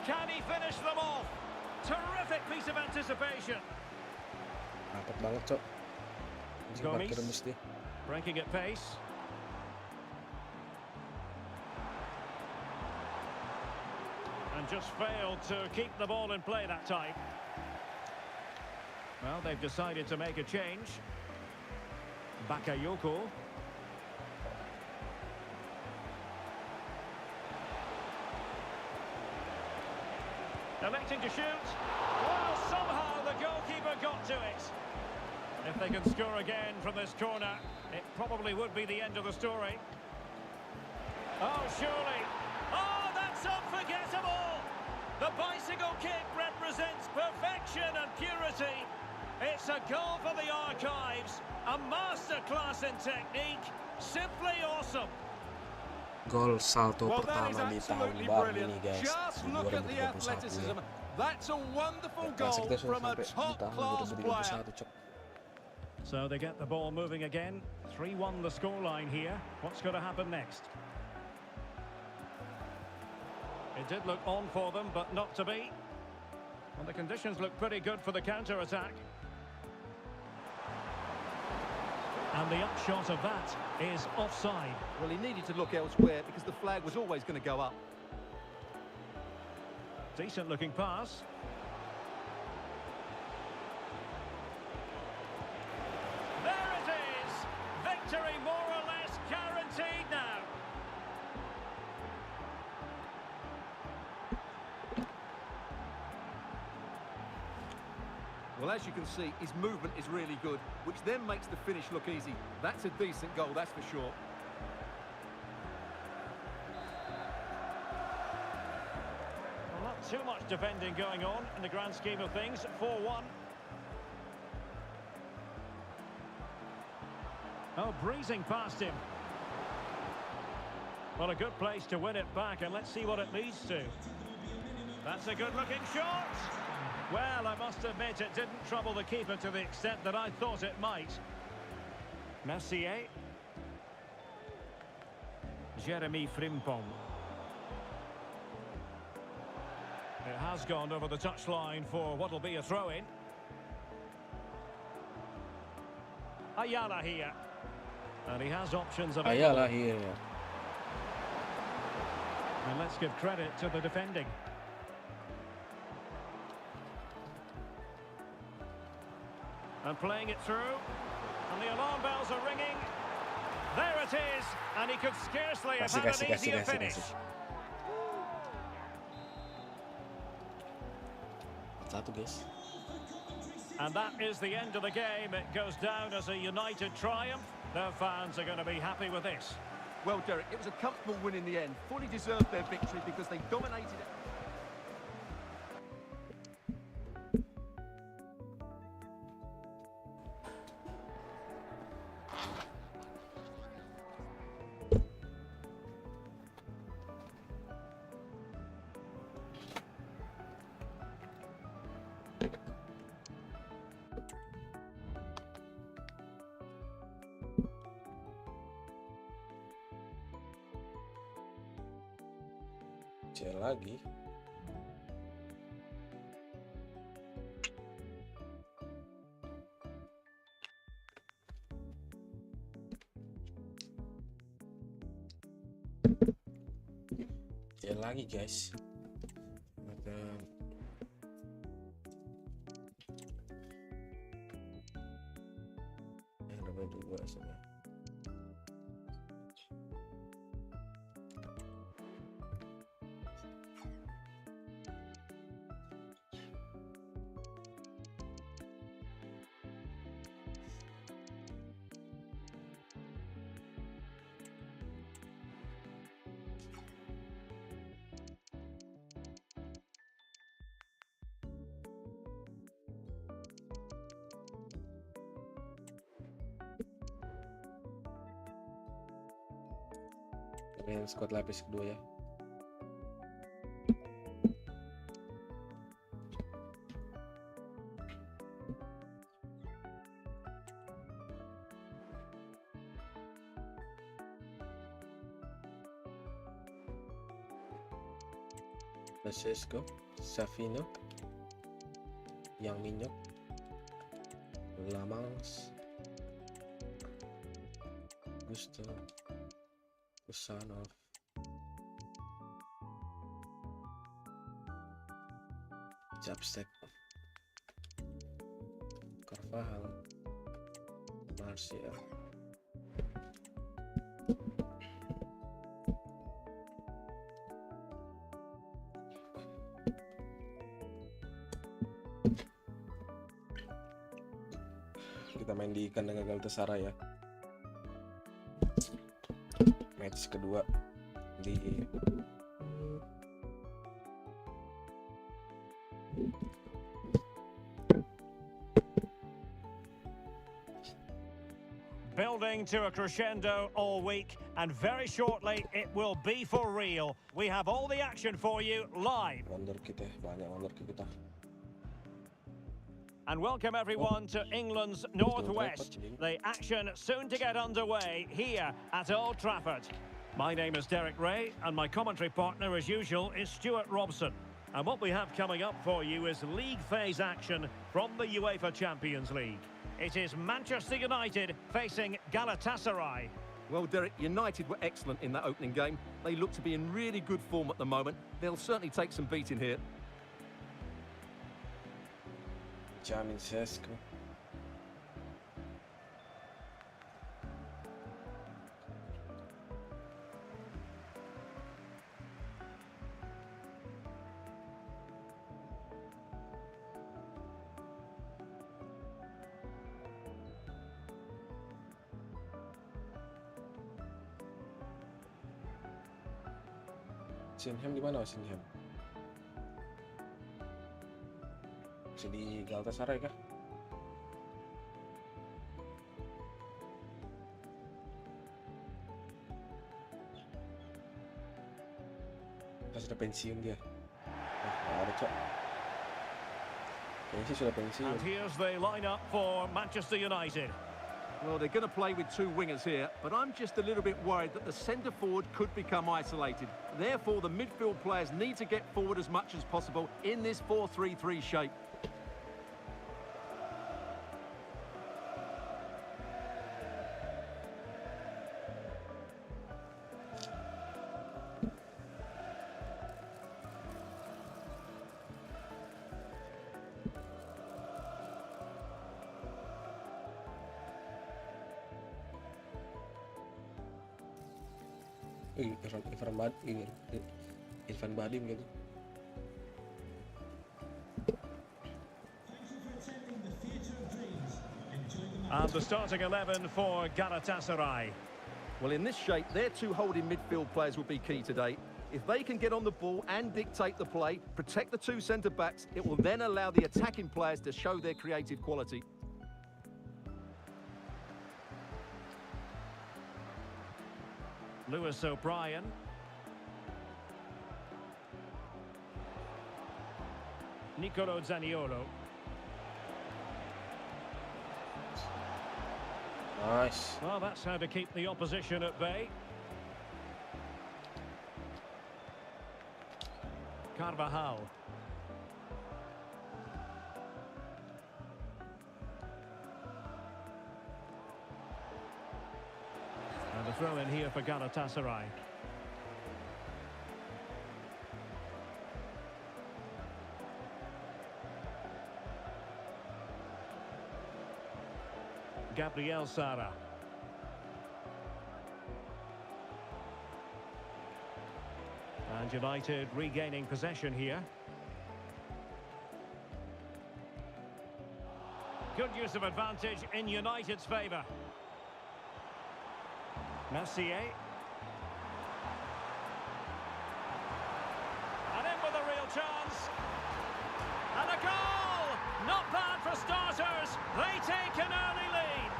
Can he finish them off? Terrific piece of anticipation. Dapat banget, Cok. Gomis breaking at pace. And just failed to keep the ball in play that time. Well, they've decided to make a change. Bakayoko. Electing to shoot. Well, somehow the goalkeeper got to it. If they can score again from this corner, it probably would be the end of the story. Oh, surely. Oh, that's unforgettable. The bicycle kick represents perfection and purity. It's a goal for the archives. A masterclass in technique. Simply awesome. Gol salto Well, that is pertama di tahun absolutely baru brilliant. ini guys, Just di look at the 2021 athleticism. ya. That's a wonderful Klasik goal kita sudah from a sampai di top tahun class player. 2021 cok. So they get the ball moving again. 3-1 the scoreline here. What's going to happen next? It did look on for them, but not to be. And the conditions look pretty good for the counter-attack. And the upshot of that is offside. Well, he needed to look elsewhere because the flag was always going to go up. Decent looking pass. There it is! Victory more or less guaranteed now. Well, as you can see, his movement is really good, which then makes the finish look easy. That's a decent goal, that's for sure. Well, not too much defending going on in the grand scheme of things. 4-1. Oh, breezing past him. Well, a good place to win it back, and let's see what it leads to. That's a good-looking shot. Well, I must admit it didn't trouble the keeper to the extent that I thought it might. Mercier. Jeremy Frimpong. It has gone over the touchline for what'll be a throw-in. Ayala here. And he has options available. Ayala here. And let's give credit to the defending. And playing it through. And the alarm bells are ringing. There it is. And he could scarcely have had an easier finish. Satu guys. And that is the end of the game. It goes down as a united triumph. Their fans are going to be happy with this. Well, Derek, it was a comfortable win in the end. Fully deserved their victory because they dominated it. Lagi. Lagi guys. Ada dua sebenarnya. Ini squad lapis kedua ya. Francesco, Savino, Yang Minyok, Lamans, Gusto, Kusanov, Japstek, Carvajal, Martial. Kita main di kandang Galatasaray ya. Match kedua di building to a crescendo all week, and very shortly it will be for real. We have all the action for you live. Wonderkid ya, banyak wonderkid kita. And welcome everyone to England's northwest. The action soon to get underway here at Old Trafford. My name is Derek Ray, and my commentary partner, as usual, is Stuart Robson. And what we have coming up for you is league phase action from the UEFA Champions League. It is Manchester United facing Galatasaray. Well, Derek, United were excellent in that opening game. They look to be in really good form at the moment. They'll certainly take some beating here. Jamin Sesko. Sinham di mana Sinham? Masih di Galatasaray kah? Apa sudah pensiun dia? Nggak ada, Cok. Kayaknya sih sudah pensiun. And here's the lineup for Manchester United. Well, they're going to play with two wingers here, but I'm just a little bit worried that the centre forward could become isolated. Therefore, the midfield players need to get forward as much as possible in this 4-3-3 shape. Irfan Badim gitu. And the starting 11 for Galatasaray. Well, in this shape, their two holding midfield players will be key today. If they can get on the ball and dictate the play, protect the two centre-backs, it will then allow the attacking players to show their creative quality. Lewis O'Brien. Nicolo Zaniolo. Nice. Well, that's how to keep the opposition at bay. Carvajal. And a throw in here for Galatasaray. Gabriel Sara. And United regaining possession here. Good use of advantage in United's favour. Mercier. And in with a real chance. And a goal! Not bad for starters. They take an early lead.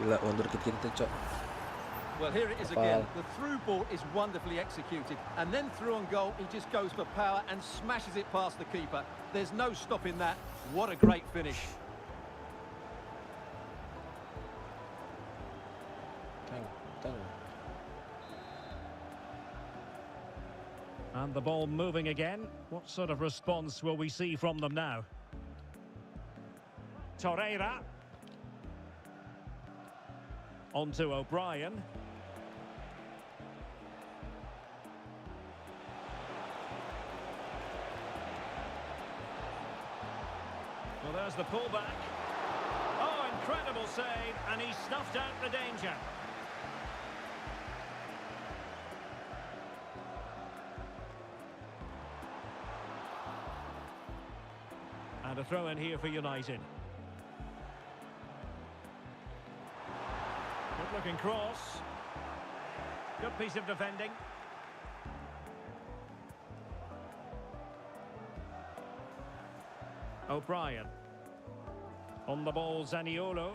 Gila, wonderkid kita, Cok. Well, here it is again. The through ball is wonderfully executed. And then through on goal, he just goes for power and smashes it past the keeper. There's no stopping that. What a great finish. And the ball moving again. What sort of response will we see from them now? Torreira. On to O'Brien. Well, there's the pullback. Oh, incredible save, and he snuffed out the danger. And a throw in here for United. Good looking cross. Good piece of defending. O'Brien. On the ball, Zaniolo.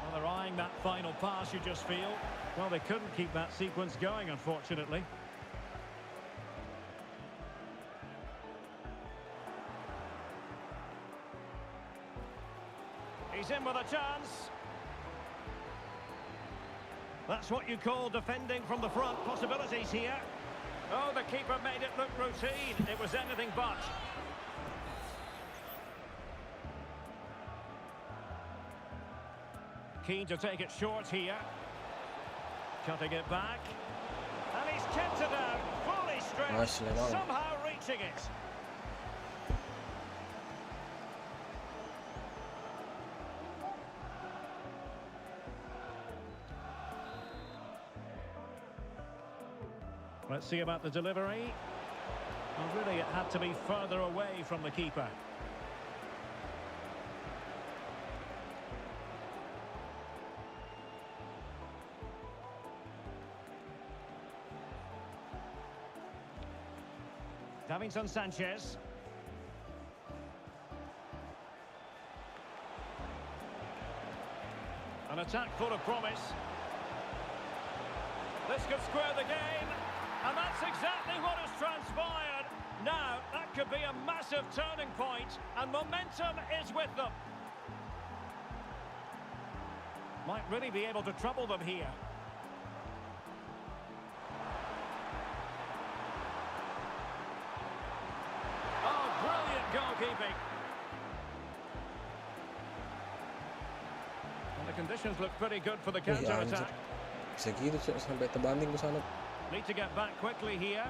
Well, they're eyeing that final pass, you just feel. Well, they couldn't keep that sequence going, unfortunately. He's in with a chance. That's what you call defending from the front. Possibilities here. Oh, the keeper made it look routine. It was anything but. Keen to take it short here. Cutting it back. And he's kept it out. Fully stretched. Somehow reaching it. Let's see about the delivery. Well, really, it had to be further away from the keeper. Davinson Sanchez. An attack full of promise. This could square the game. And that's exactly what has transpired. Now, that could be a massive turning point, and momentum is with them. Might really be able to trouble them here. Oh, brilliant goalkeeping. And the conditions look pretty good for the counter-attack. Bisa gitu sampai terbanding ke sana. Need to get back quickly here.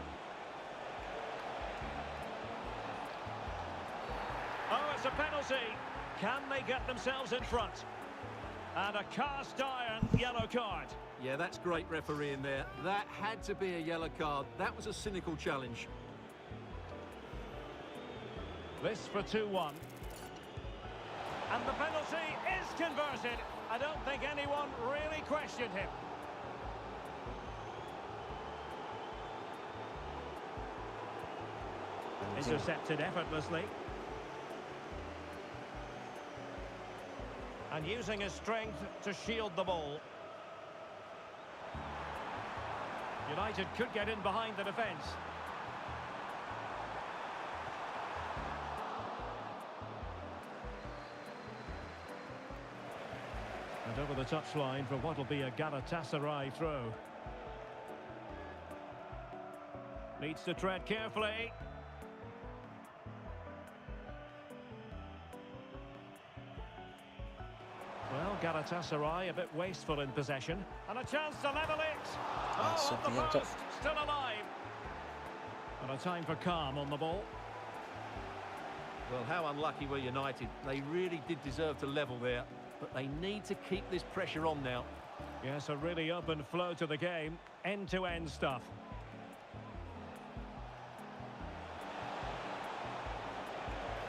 Oh, it's a penalty. Can they get themselves in front? And a cast iron yellow card. Yeah, that's great refereeing there. That had to be a yellow card. That was a cynical challenge. This for 2-1. And the penalty is converted. I don't think anyone really questioned him. Intercepted effortlessly. And using his strength to shield the ball. United could get in behind the defence. And over the touchline for what will be a Galatasaray throw. Needs to tread carefully. Well, Galatasaray a bit wasteful in possession. And a chance to level it. Oh, the post, still alive. And a time for calm on the ball. Well, how unlucky were United. They really did deserve to level there, but they need to keep this pressure on now. Yes, a really open flow to the game. End-to-end stuff.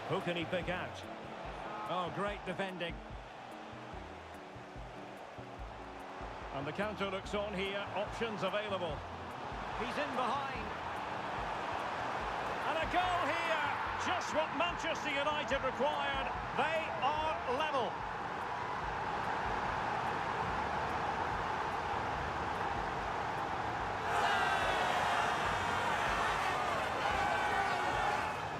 Who can he pick out? Oh, great defending. And the counter looks on here. Options available. He's in behind. And a goal here. Just what Manchester United required. They are level.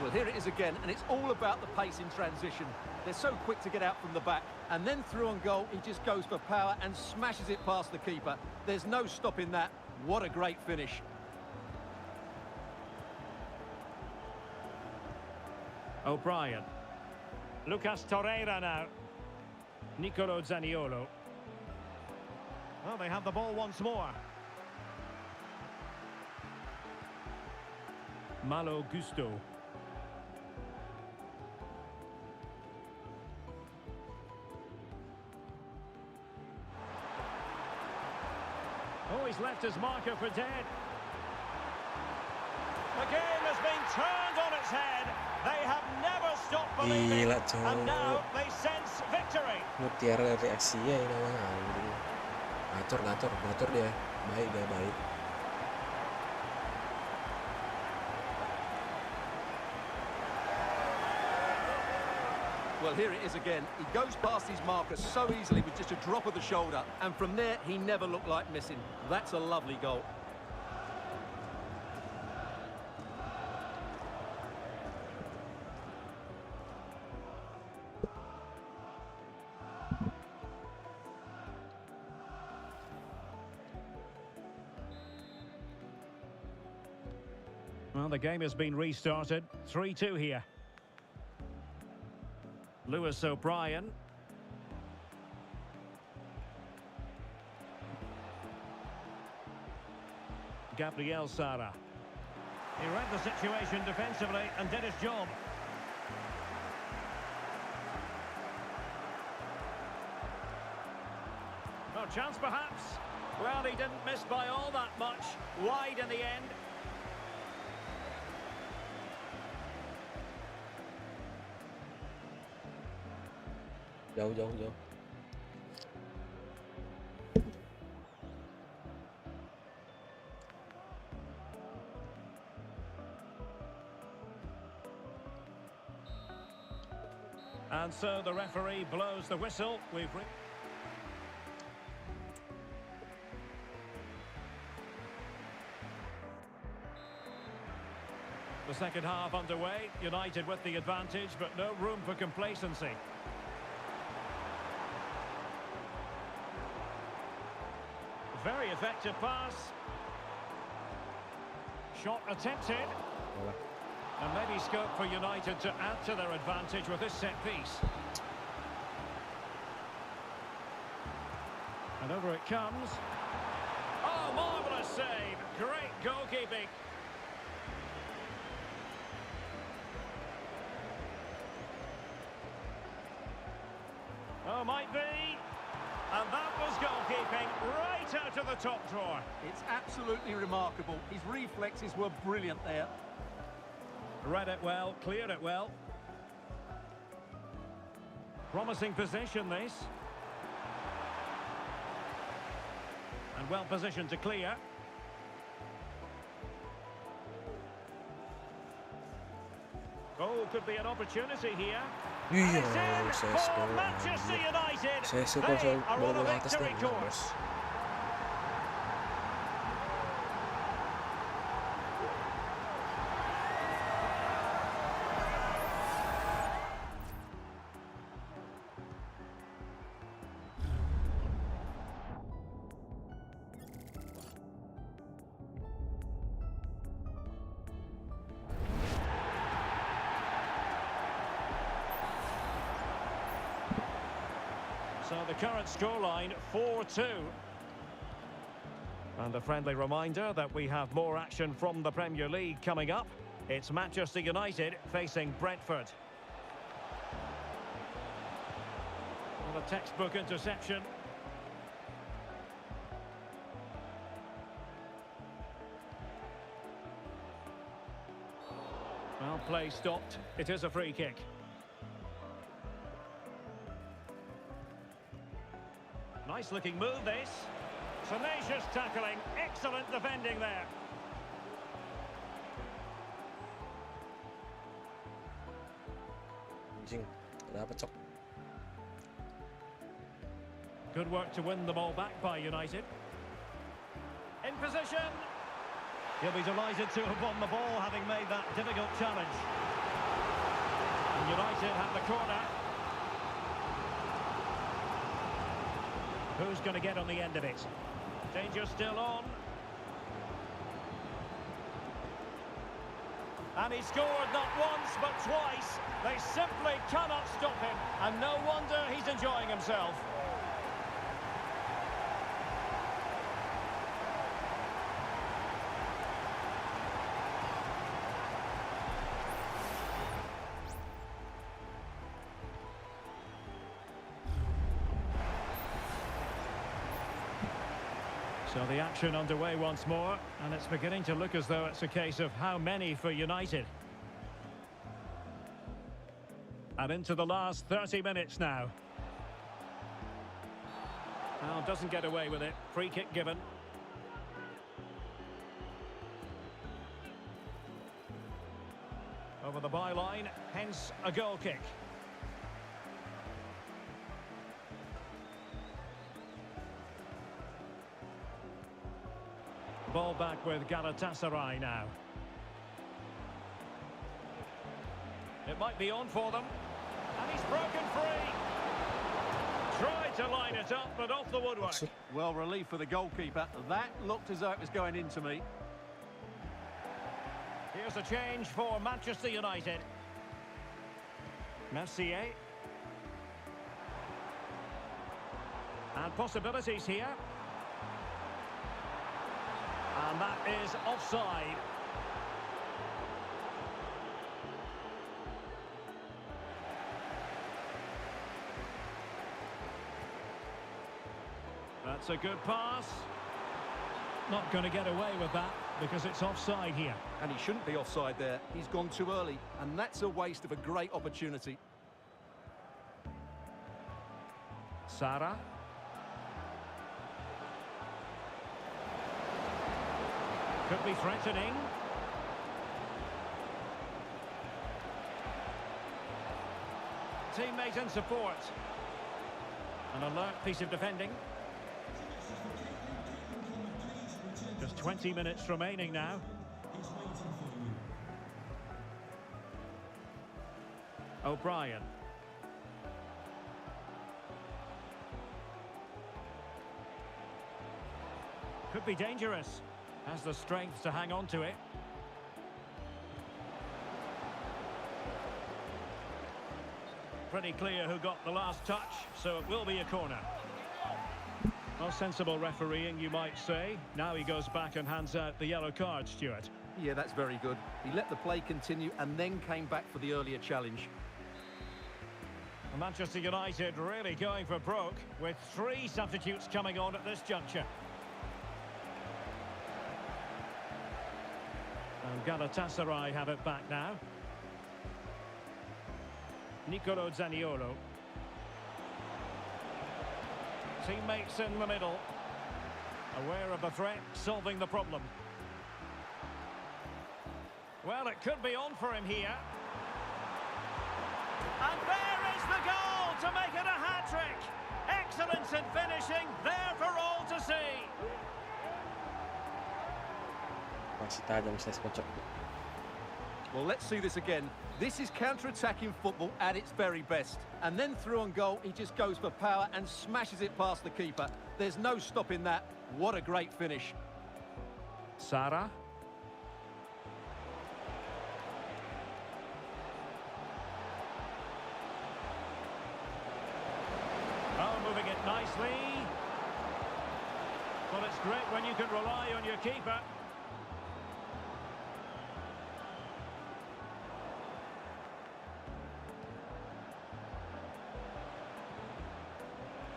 Well, here it is again, and it's all about the pace in transition. They're so quick to get out from the back, and then through on goal, he just goes for power and smashes it past the keeper. There's no stopping that. What a great finish. O'Brien. Lucas Torreira now. Nicolo Zaniolo. Well, they have the ball once more. Malo Gusto. Oh, he's left his marker for dead. The game has been turned on its head. They have never stopped believing. And now they sense victory. Mutiara reaksinya ini namanya. Gacor dia. Baik. Well, here it is again. He goes past his marker so easily with just a drop of the shoulder. And from there, he never looked like missing. That's a lovely goal. Well, the game has been restarted. 3-2 here. Lewis O'Brien. Gabriel Sara. He read the situation defensively and did his job. No chance perhaps. Well, he didn't miss by all that much. Wide in the end. Jauh, jauh, jauh. And so the referee blows the whistle. The second half underway. United with the advantage, but no room for complacency. Very effective pass. Shot attempted. And maybe scope for United to add to their advantage with this set piece. And over it comes. Oh, marvellous save. Great goalkeeping. Oh, might be. And that was goalkeeping right out of the top drawer. It's absolutely remarkable. His reflexes were brilliant there. Read it well, cleared it well. Promising possession, this. And well positioned to clear. Oh, could be an opportunity here. Iya, And it's in saya for skor. Manchester United. Saya skor They saya are on bola a atas victory nih, course. bos. So the current scoreline 4-2. And a friendly reminder that we have more action from the Premier League coming up. It's Manchester United facing Brentford. And a textbook interception. Well, play stopped. It is a free kick. Nice looking move, this. Tenacious tackling. Excellent defending there. Anjing, kenapa cok? Good work to win the ball back by United. In position. He'll be delighted to have won the ball, having made that difficult challenge. And United have the corner. Who's going to get on the end of it? Danger still on. And he scored not once but twice. They simply cannot stop him. And no wonder he's enjoying himself. So the action underway once more, and it's beginning to look as though it's a case of how many for United. And into the last 30 minutes now. Well, doesn't get away with it. Free kick given. Over the byline, hence a goal kick. ball back with Galatasaray now. It might be on for them. And he's broken free. Tried to line it up, but off the woodwork. Well, relief for the goalkeeper. That looked as though it was going into me. Here's a change for Manchester United. Mercier. And possibilities here. And that is offside. That's a good pass. Not going to get away with that because it's offside here. And he shouldn't be offside there. He's gone too early, and that's a waste of a great opportunity. Sara. Could be threatening. Teammate in support. An alert piece of defending. Just 20 minutes remaining now. O'Brien. Could be dangerous. Has the strength to hang on to it. Pretty clear who got the last touch, so it will be a corner. Well, sensible refereeing, you might say. Now he goes back and hands out the yellow card, Stuart. Yeah, that's very good. He let the play continue and then came back for the earlier challenge. Manchester United really going for broke, with 3 substitutes coming on at this juncture. And Galatasaray have it back now. Nicolo Zaniolo. Teammates in the middle. Aware of the threat, solving the problem. Well, it could be on for him here. And there is the goal to make it a hat-trick. Excellence in finishing, there for all to see. Masih tajam saya kocok. Well, let's see this again. This is counter-attacking football at its very best. And then through on goal, he just goes for power and smashes it past the keeper. There's no stopping that. What a great finish. Sara. Oh, moving it nicely. Well, it's great when you can rely on your keeper.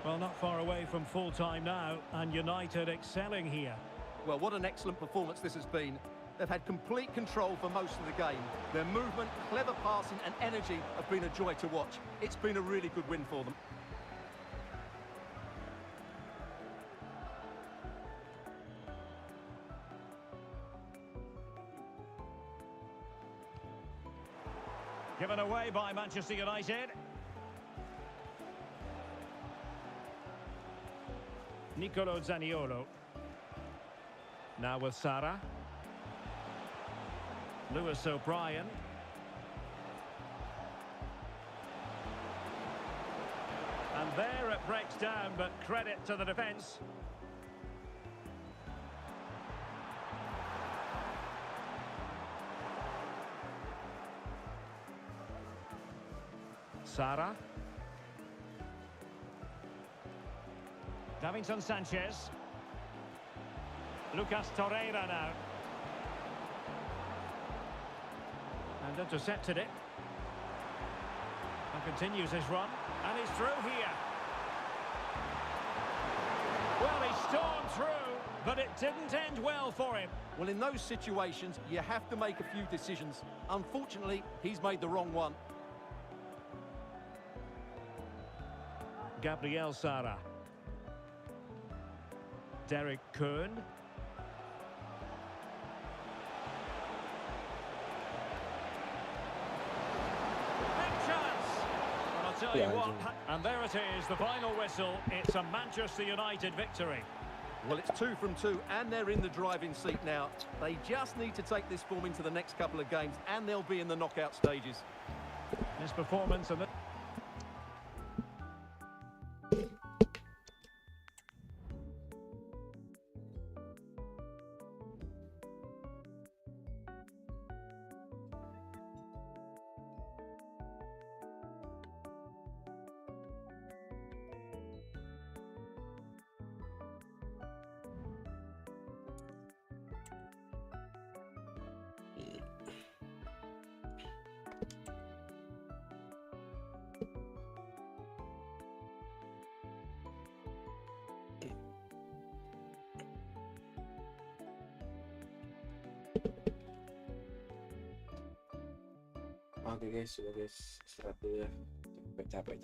Well, not far away from full-time now, and United excelling here. Well, what an excellent performance this has been. They've had complete control for most of the game. Their movement, clever passing and energy have been a joy to watch. It's been a really good win for them. Given away by Manchester United. Nicolo Zaniolo. Now with Sara. Lewis O'Brien. And there it breaks down, but credit to the defence. Sara. Davinson Sanchez. Lucas Torreira now. And intercepted it. And continues his run. And he's through here. Well, he stormed through, but it didn't end well for him. Well, in those situations, you have to make a few decisions. Unfortunately, he's made the wrong one. Gabriel Sara. Derek Kern. Big chance! Well, I'll tell you what, and there it is, the final whistle. It's a Manchester United victory. Well, it's 2 from 2, and they're in the driving seat now. They just need to take this form into the next couple of games, and they'll be in the knockout stages. His performance and Oke guys, sudah guys, istirahat dulu ya. Capek.